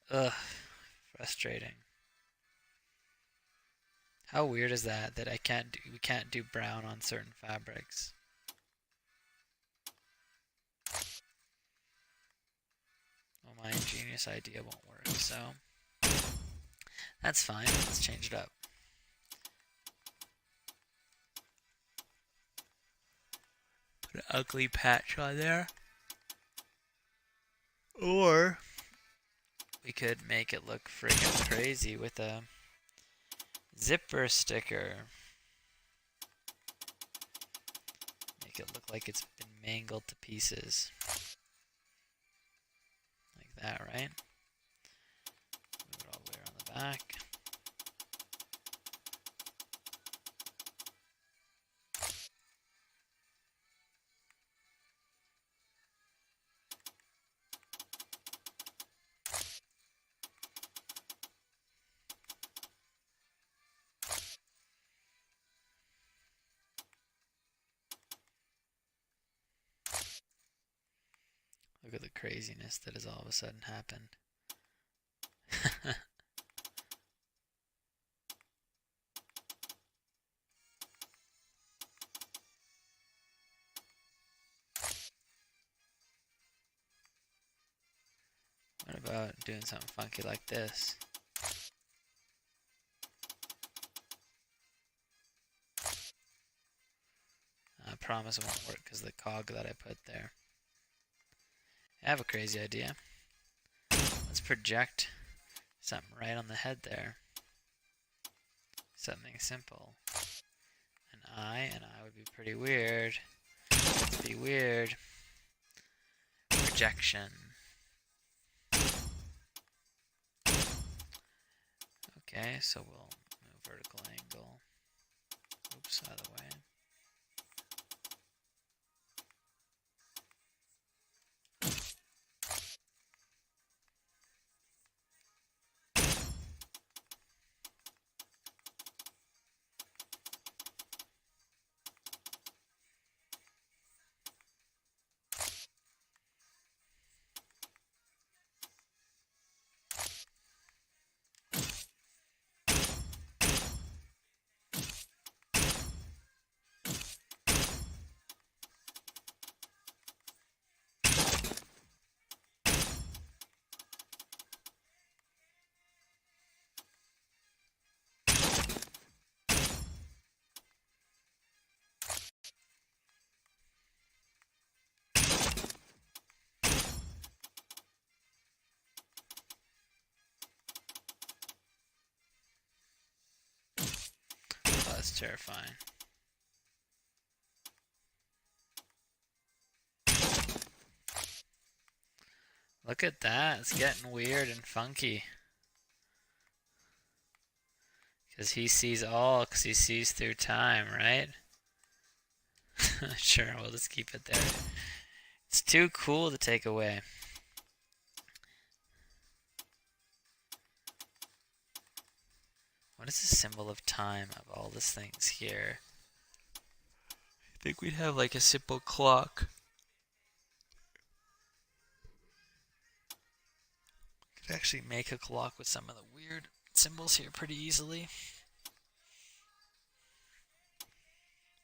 Speaker 1: Ugh, frustrating. How weird is that we can't do brown on certain fabrics? Well, my ingenious idea won't work, so that's fine. Let's change it up. Put an ugly patch on there. Or we could make it look friggin' crazy with a zipper sticker. Make it look like it's been mangled to pieces. Like that, right? Move it all the way around the back. Look at the craziness that has all of a sudden happened. What about doing something funky like this? I promise it won't work because of the cog that I put there. I have a crazy idea. Let's project something right on the head there. Something simple. An eye would be pretty weird. Let's be weird. Projection. Okay, so we'll move vertical angle. Oops, out of the way. Oh, that's terrifying. Look at that, it's getting weird and funky. Because he sees all, because he sees through time, right? Sure, we'll just keep it there. It's too cool to take away. What is the symbol of time of all these things here? I think we'd have like a simple clock. Could actually make a clock with some of the weird symbols here pretty easily.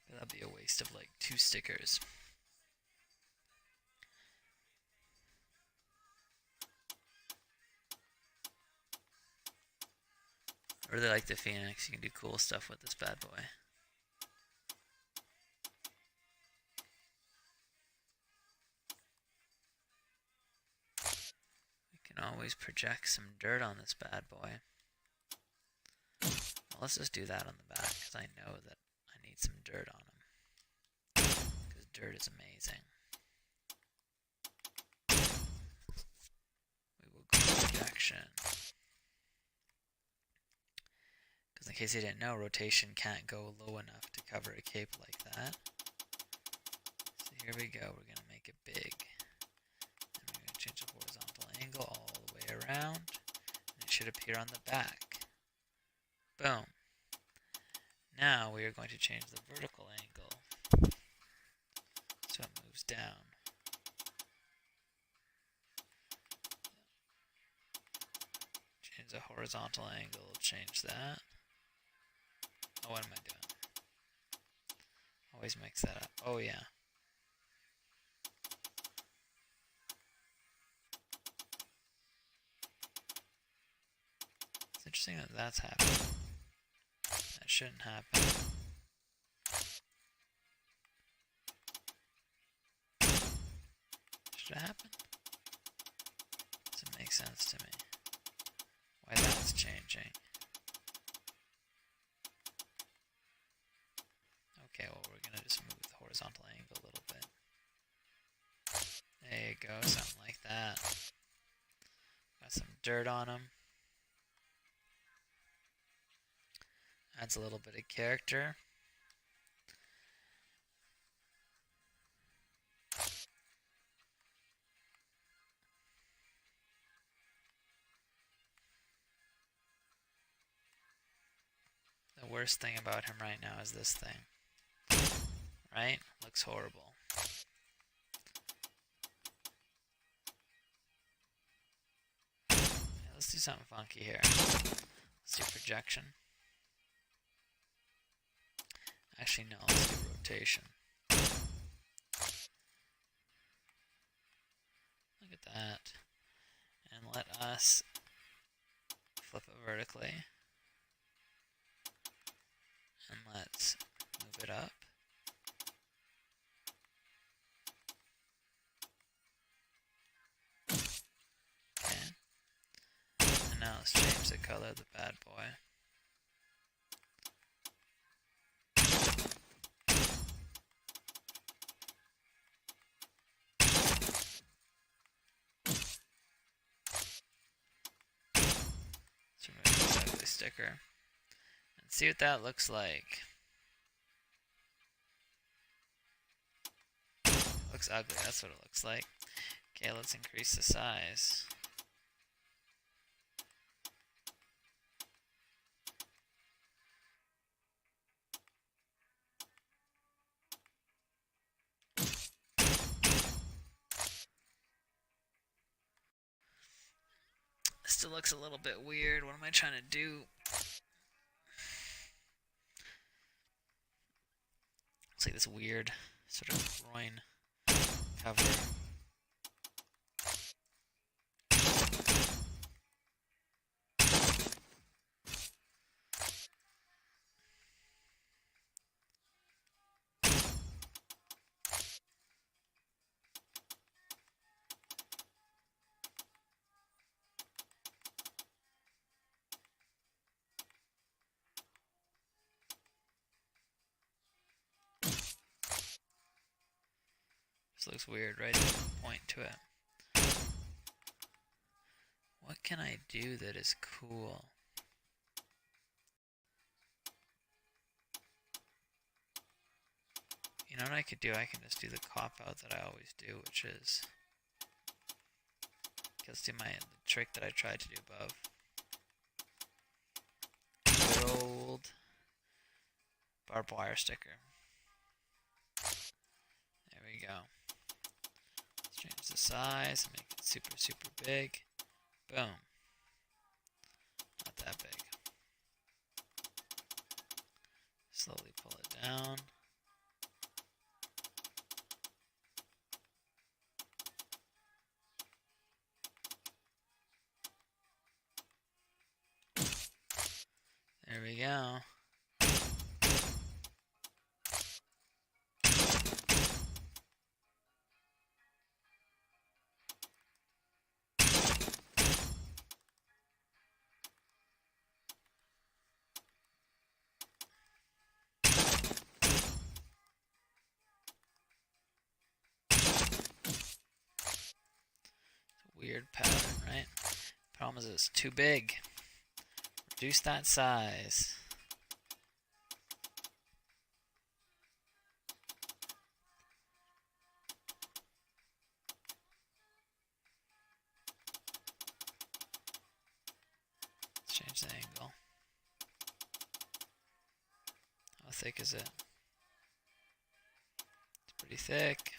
Speaker 1: But that'd be a waste of like 2 stickers. I really like the Phoenix. You can do cool stuff with this bad boy. We can always project some dirt on this bad boy. Well, let's just do that on the back because I know that I need some dirt on him. Because dirt is amazing. We will go projection. In case you didn't know, rotation can't go low enough to cover a cape like that. So here we go, we're going to make it big. And we're going to change the angle all the way around. And it should appear on the back. Boom. Now we are going to change the vertical angle so it moves down. Change the horizontal angle, change that. Oh, what am I doing? Always mix that up. Oh, yeah. It's interesting that that's happening. That shouldn't happen. Should it happen? Doesn't make sense to me. Why that's changing. Okay, well, we're gonna just move the horizontal angle a little bit. There you go, something like that. Got some dirt on them. Adds a little bit of character. The worst thing about him right now is this thing. Right? Looks horrible. Okay, let's do something funky here. Let's do projection. Actually, no, let's do rotation. Look at that. And let us flip it vertically. And let's move it up. Okay. And now let's change the color of the bad boy. Let's remove this ugly sticker. And see what that looks like. It looks ugly, that's what it looks like. Okay, let's increase the size. Still looks a little bit weird. What am I trying to do? Looks like this weird sort of groin cover. This looks weird, right? There's no point to it. What can I do that is cool? You know what I could do? I can just do the cop-out that I always do, which is... Let's do the trick that I tried to do above. Good old barbed wire sticker. There we go. Let's change the size and make it super, super big. Boom. Not that big. Slowly pull it down. There we go. Weird pattern, right? Problem is it's too big. Reduce that size. thick is it? It's pretty thick.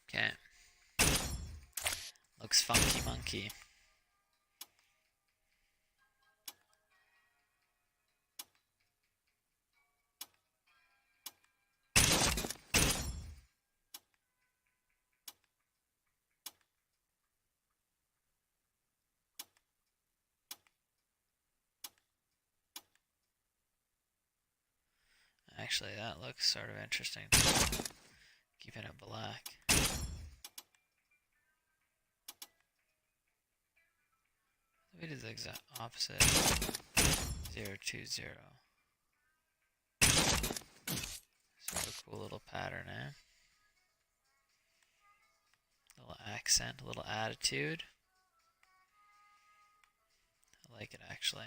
Speaker 1: Okay. Looks funky monkey. Actually, that looks sort of interesting. Keeping it black. We did the exact opposite. 0, 2, 0. Sort of a cool little pattern, eh? A little accent, a little attitude. I like it actually.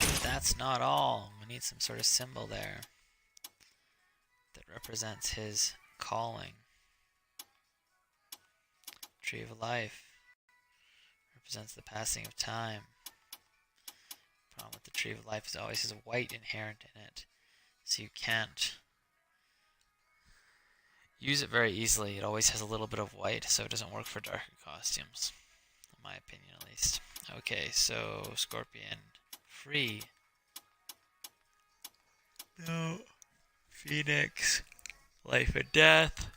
Speaker 1: But that's not all. We need some sort of symbol there that represents his calling. Tree of life represents the passing of time. The problem with the tree of life is it always has white inherent in it, so you can't use it very easily. It always has a little bit of white, so it doesn't work for darker costumes, in my opinion at least. Okay, so Scorpion, free. No. Phoenix, life and death.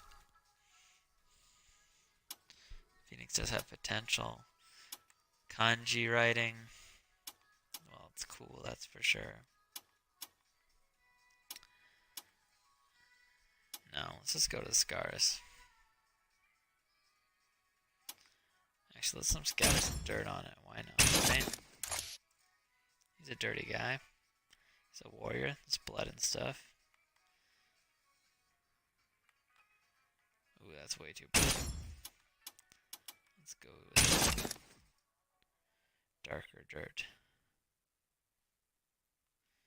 Speaker 1: Phoenix does have potential. Kanji writing. Well, it's cool, that's for sure. No, let's just go to the Skyress. Actually, let's scatter some dirt on it. Why not, right? He's a dirty guy. He's a warrior. There's blood and stuff. Ooh, that's way too big. Let's go with darker dirt.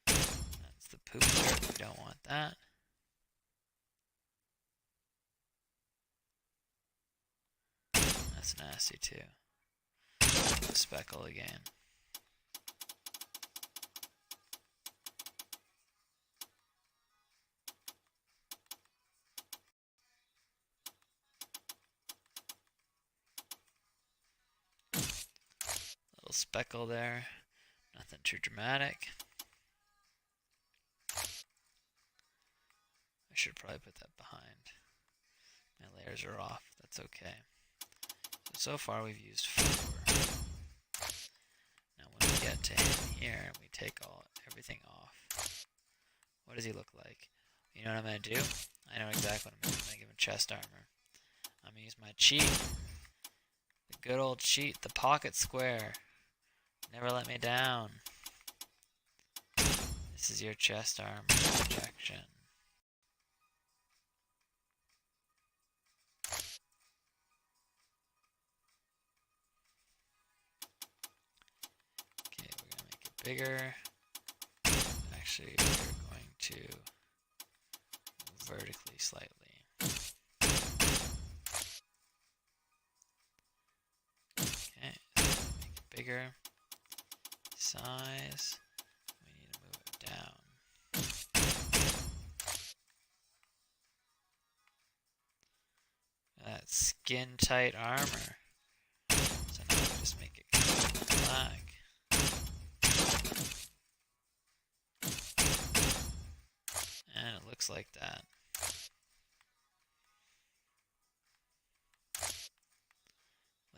Speaker 1: That's the poop dirt. We don't want that. That's nasty too. The speckle again. Little speckle there. Nothing too dramatic. I should probably put that behind. My layers are off. That's okay. So far we've used 4. Now when we get to him here and we take everything off, what does he look like? You know what I'm going to do? I know exactly what I'm going to do. I'm going to give him chest armor. I'm going to use my cheat. The good old cheat, the pocket square. Never let me down. This is your chest armor projection. Bigger. Actually, we're going to vertically slightly. Okay, so make it bigger. Size. We need to move it down. That's skin tight armor. So now we just make it black. And it looks like that.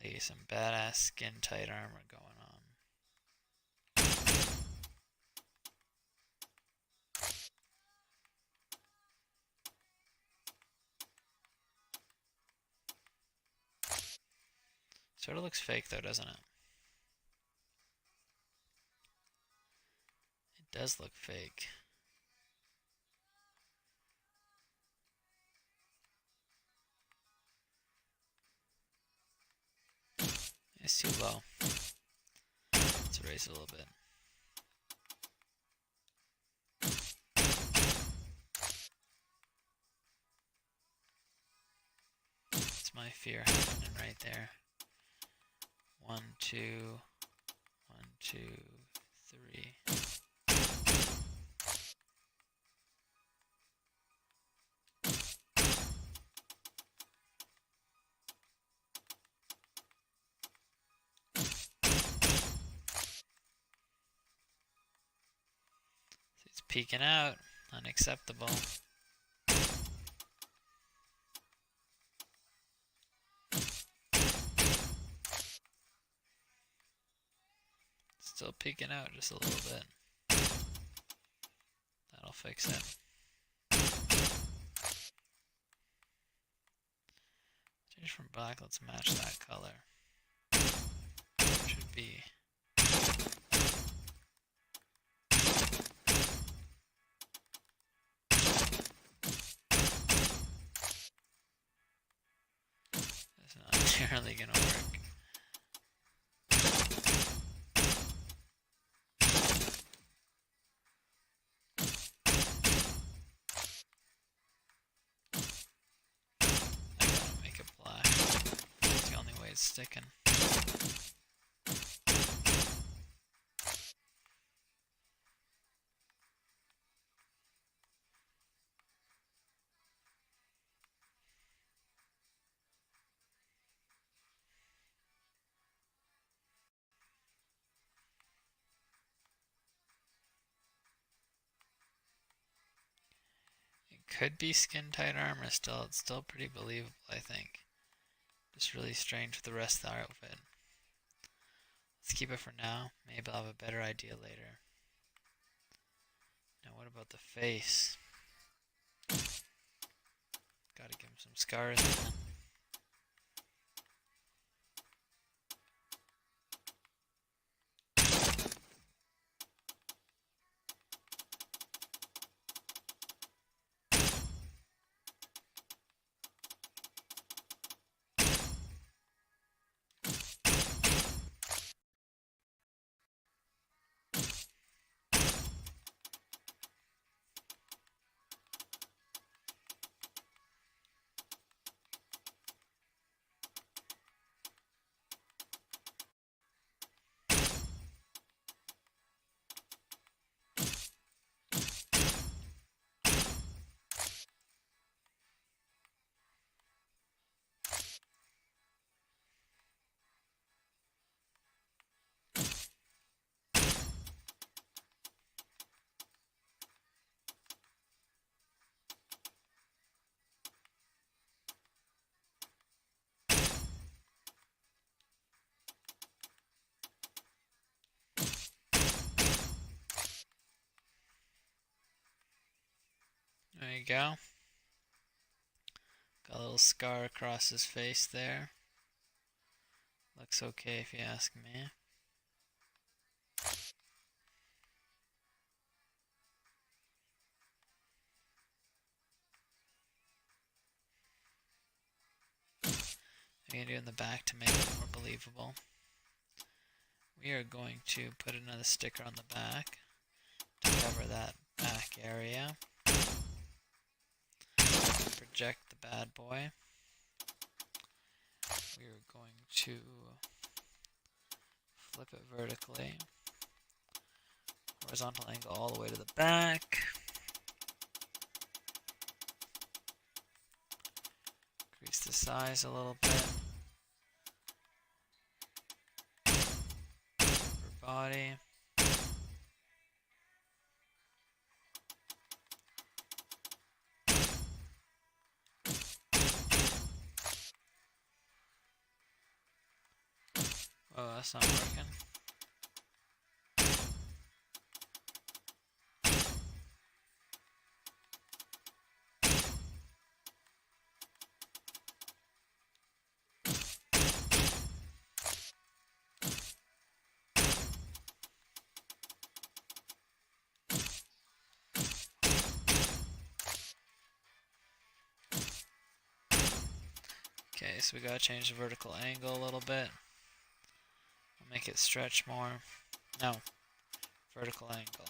Speaker 1: Like some badass skin tight armor going on. Sort of looks fake though, doesn't it? It does look fake. too low. Let's erase it a little bit. It's my fear happening right there. 1, 2, 1, 2, 3. It's peeking out. Unacceptable. Still peeking out just a little bit. That'll fix it. Change from black, let's match that color. Should be. It's not nearly gonna work. Sticking. It could be skin tight armor still. It's still pretty believable, I think. Just really strange with the rest of the outfit. Let's keep it for now. Maybe I'll have a better idea later. Now what about the face? Gotta give him some scars then. There you go. Got a little scar across his face there. Looks okay if you ask me. What are you going to do in the back to make it more believable? We are going to put another sticker on the back to cover that back area. Project the bad boy. We are going to flip it vertically. Horizontal angle all the way to the back. Increase the size a little bit. For body. Oh, that's not working. Okay, so we gotta change the vertical angle a little bit. Make it stretch more. No. Vertical angle.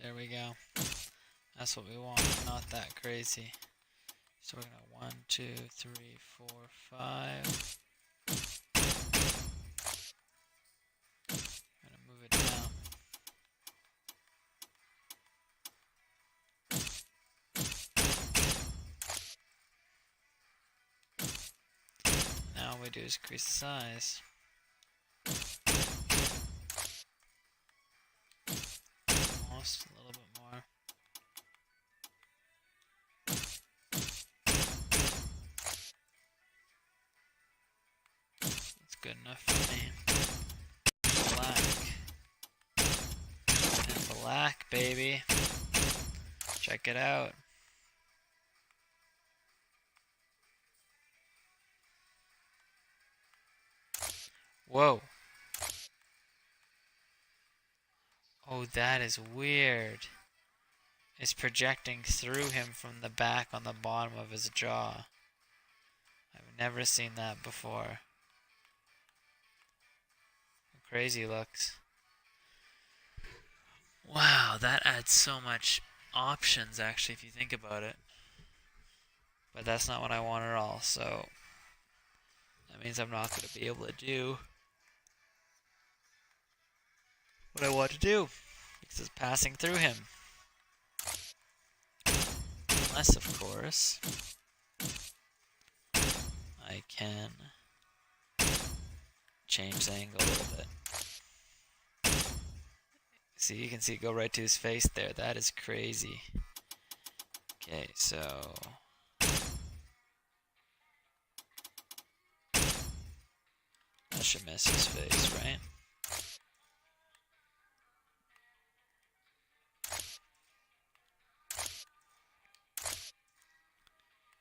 Speaker 1: There we go. That's what we want, not that crazy. So we're gonna 1, 2, 3, 4, 5. I'm gonna move it down. Now what we do is increase the size. Almost a little bit more. That's good enough for me. Black. And black, baby. Check it out. Whoa. Oh, that is weird. It's projecting through him from the back on the bottom of his jaw. I've never seen that before. How crazy looks. Wow, that adds so much options actually if you think about it. But that's not what I want at all, so that means I'm not going to be able to do what I want to do because it's passing through him. Unless, of course, I can change the angle a little bit. See, you can see it go right to his face there. That is crazy. Okay, so that should miss his face, right?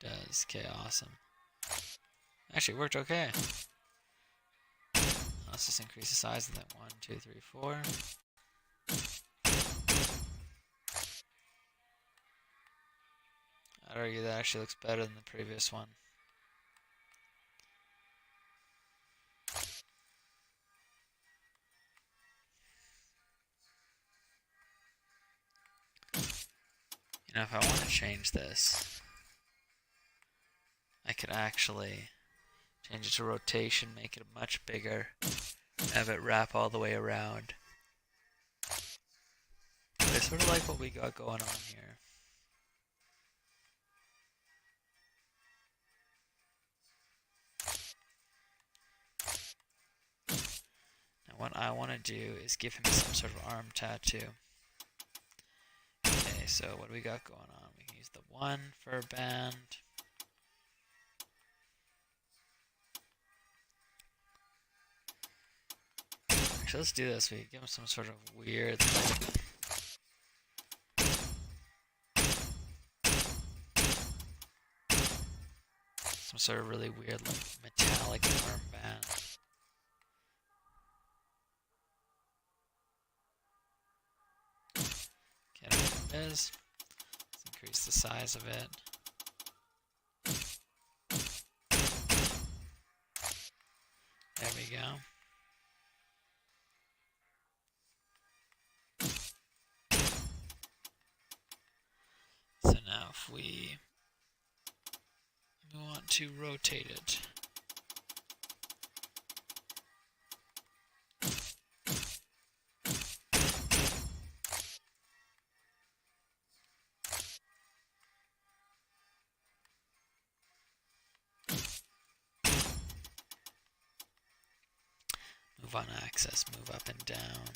Speaker 1: Does. Okay, awesome. Actually, it worked okay. Let's just increase the size of that. 1, 2, 3, 4. I'd argue that actually looks better than the previous one. You know, if I want to change this, I could actually change it to rotation, make it much bigger, have it wrap all the way around. But I sort of like what we got going on here. Now what I want to do is give him some sort of arm tattoo. Okay, so what do we got going on? We can use the 1 for a band. Actually, let's do this. We can give him some sort of weird, some sort of really weird, like, metallic armband. Okay, I don't know what it is. Let's increase the size of it. There we go. So now if we want to rotate it, move on axis, move up and down.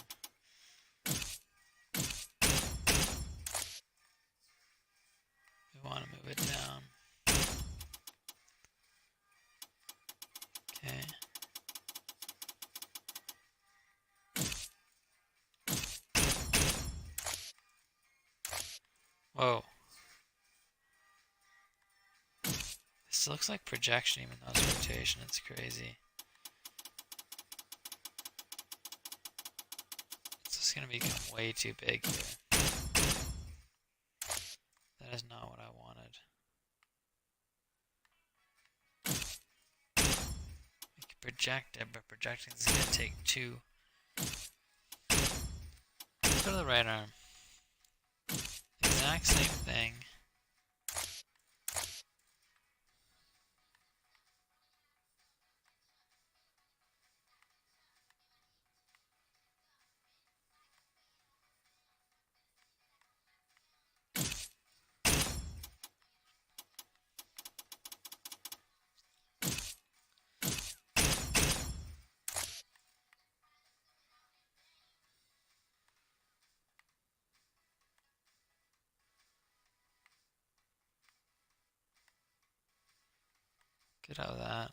Speaker 1: We want to move it down. Okay. Whoa. This This looks like projection even though it's rotation. It's crazy. It's just gonna become way too big here. That is not what I wanted. We can project it, but projecting is gonna take two. Go to the right arm. Exact same thing. Get out of that.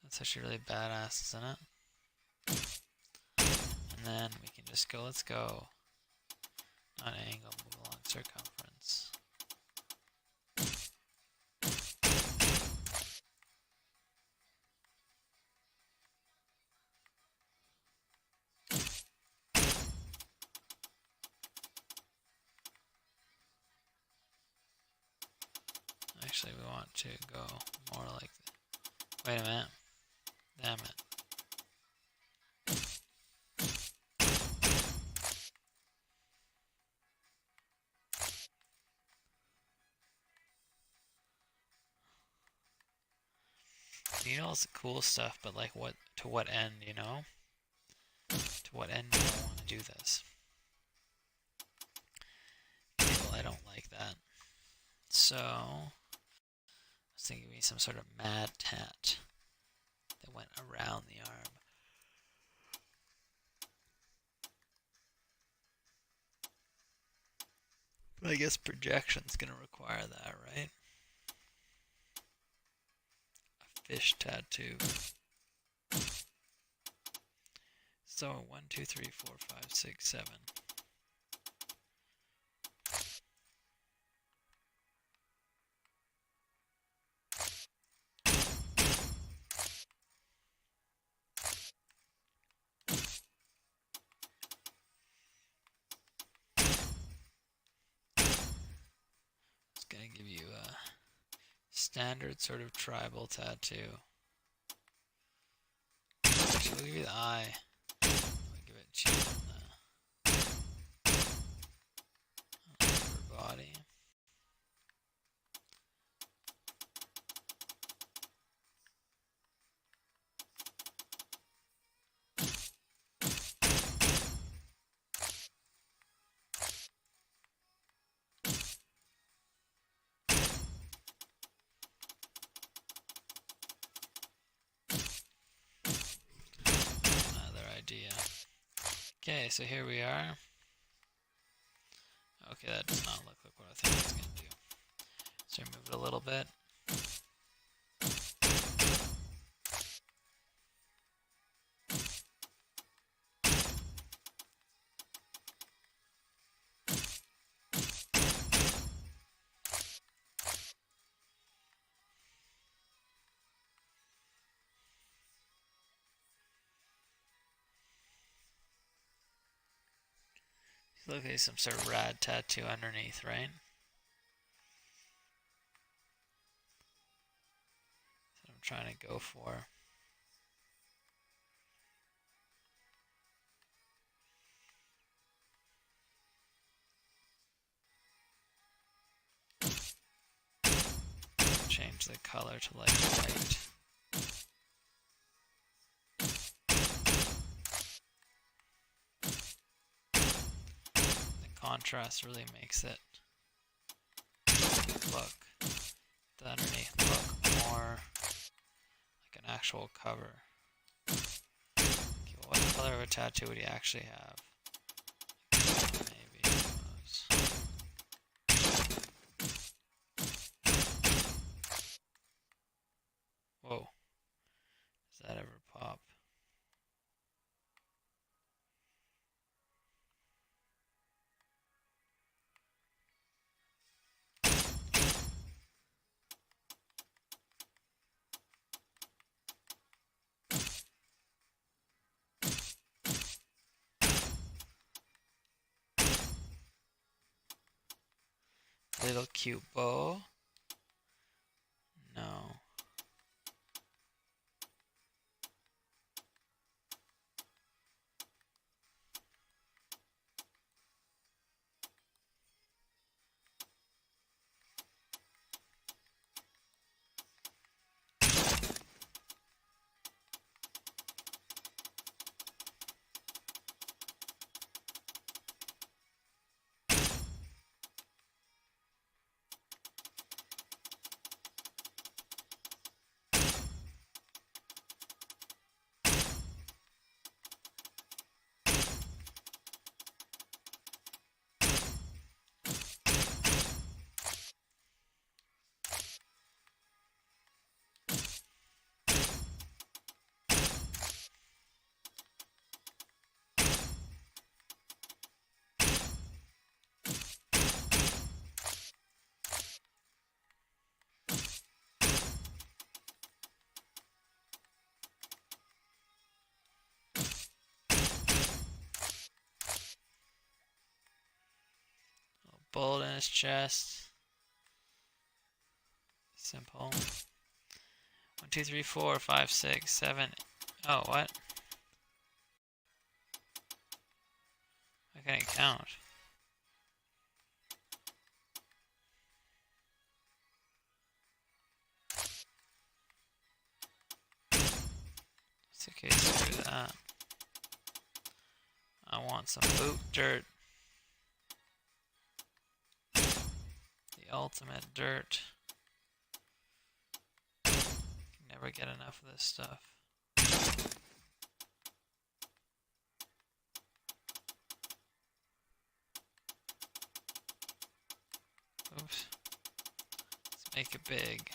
Speaker 1: That's actually really badass, isn't it? And then we can just go, let's go. Not angle, move along circumference. Actually, we want to go more like that. Wait a minute. Damn it. You know, it's cool stuff, but like what, to what end, you know? To what end do I want to do this? Okay, well, I don't like that. So, I was thinking maybe some sort of mad tat that went around the arm. But I guess projection's gonna require that, right? A fish tattoo. So 1, 2, 3, 4, 5, 6, 7. It's gonna give you a standard sort of tribal tattoo. Actually, we'll give you the eye. We'll give it chin on the upper body. Okay, so here we are. Okay, that does not look like what I think it's going to do. So move it a little bit. Look at some sort of rad tattoo underneath, right? That's what I'm trying to go for. Change the color to like white. Contrast really makes it look, the underneath look more like an actual cover. Okay, well, what color of a tattoo would he actually have? Maybe, who knows. Whoa, does that ever pop? Little cute bow. No. Bullet in his chest. Simple. 1, 2, 3, 4, 5, 6, 7. Oh, what? I can't count. It's okay, screw that. I want some boot dirt. The ultimate dirt. Can never get enough of this stuff. Oops. Let's make it big.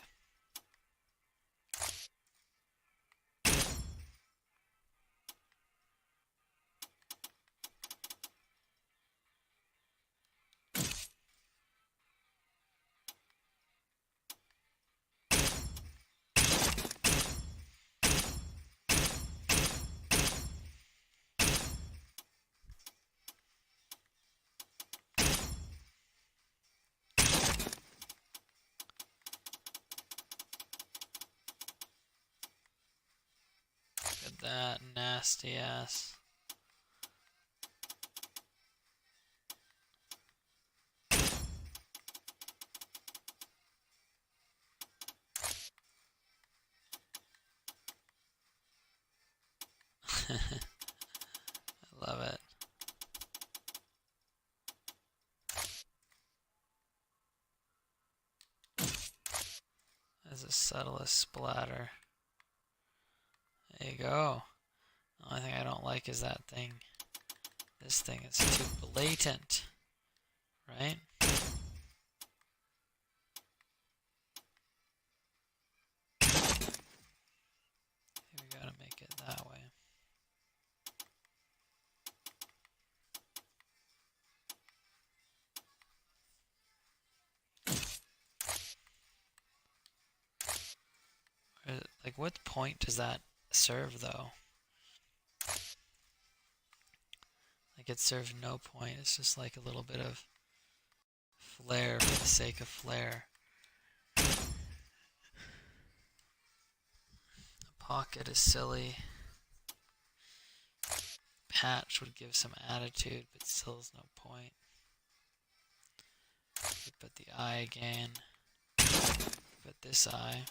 Speaker 1: Look at that nasty ass. I love it. There's a subtlest splatter. There you go. The only thing I don't like is that thing. This thing is too blatant. Right? We gotta make it that way. Like, what point does that serve, though? Like, it serves no point. It's just like a little bit of flair for the sake of flair. A pocket is silly. Patch would give some attitude, but still is no point. We put the eye again. Put this eye.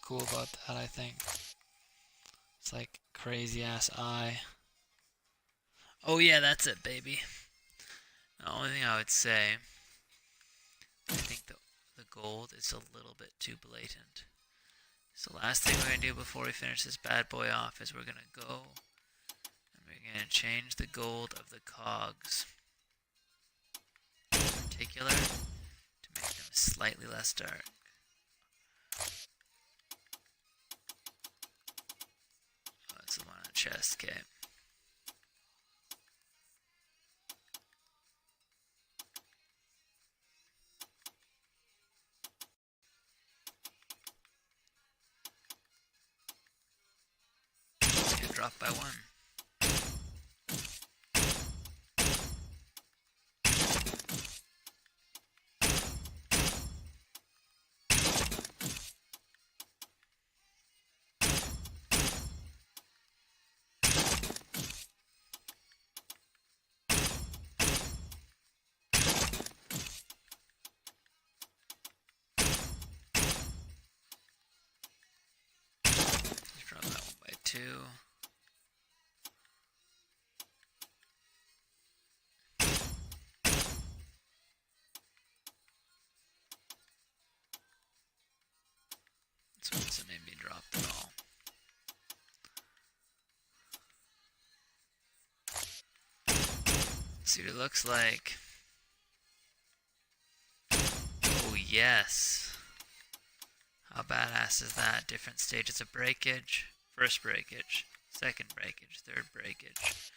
Speaker 1: cool about that, I think. It's like crazy ass eye. Oh yeah, that's it, baby. The only thing I would say, I think the gold is a little bit too blatant. So last thing we're going to do before we finish this bad boy off is we're going to go and we're going to change the gold of the cogs in particular to make them slightly less dark. Oh, that's the one on the chest, okay. It's going to drop by one. Drop that one by two. This one doesn't make me drop at all. Let's see what it looks like. Oh yes. How badass is that? Different stages of breakage. First breakage, second breakage, third breakage.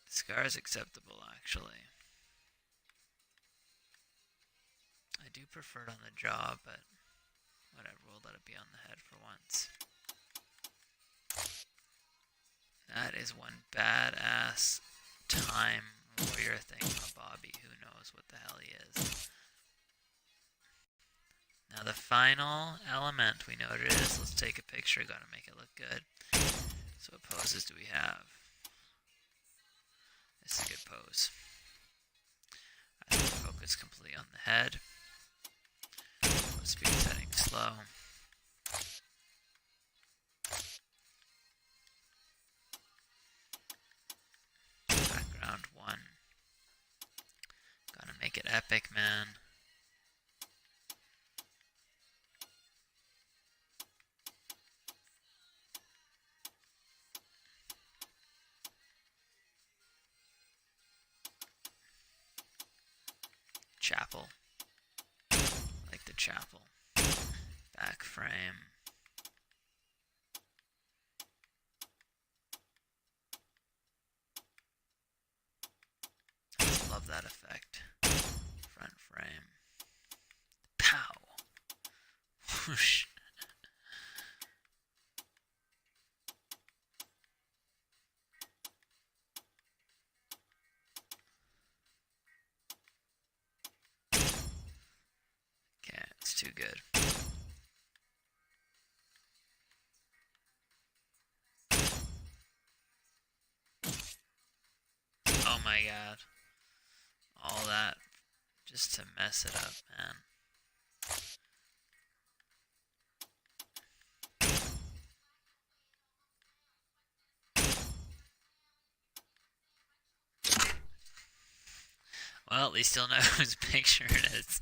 Speaker 1: The scar is acceptable, actually. I do prefer it on the jaw, but whatever, we'll let it be on the head for once. That is one badass time warrior thing on Bobby. Who knows what the hell he is. Now the final element, we know what it is. Let's take a picture, gotta make it look good. So what poses do we have? This is a good pose. I think focus completely on the head. Speed setting slow. Background 1. Gotta make it epic, man. Chapel. I like the chapel. Back frame. I love that effect. Front frame. Pow! Whoosh! Okay, it's too good. Oh my god. All that just to mess it up, man. Well, at least he'll know whose picture it is.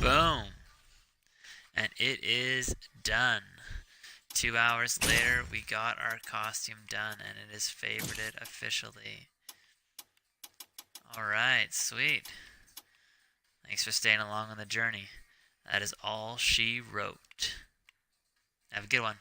Speaker 1: Boom. And it is done. 2 hours later, we got our costume done, and it is favorited officially. Alright, sweet. Thanks for staying along on the journey. That is all she wrote. Have a good one.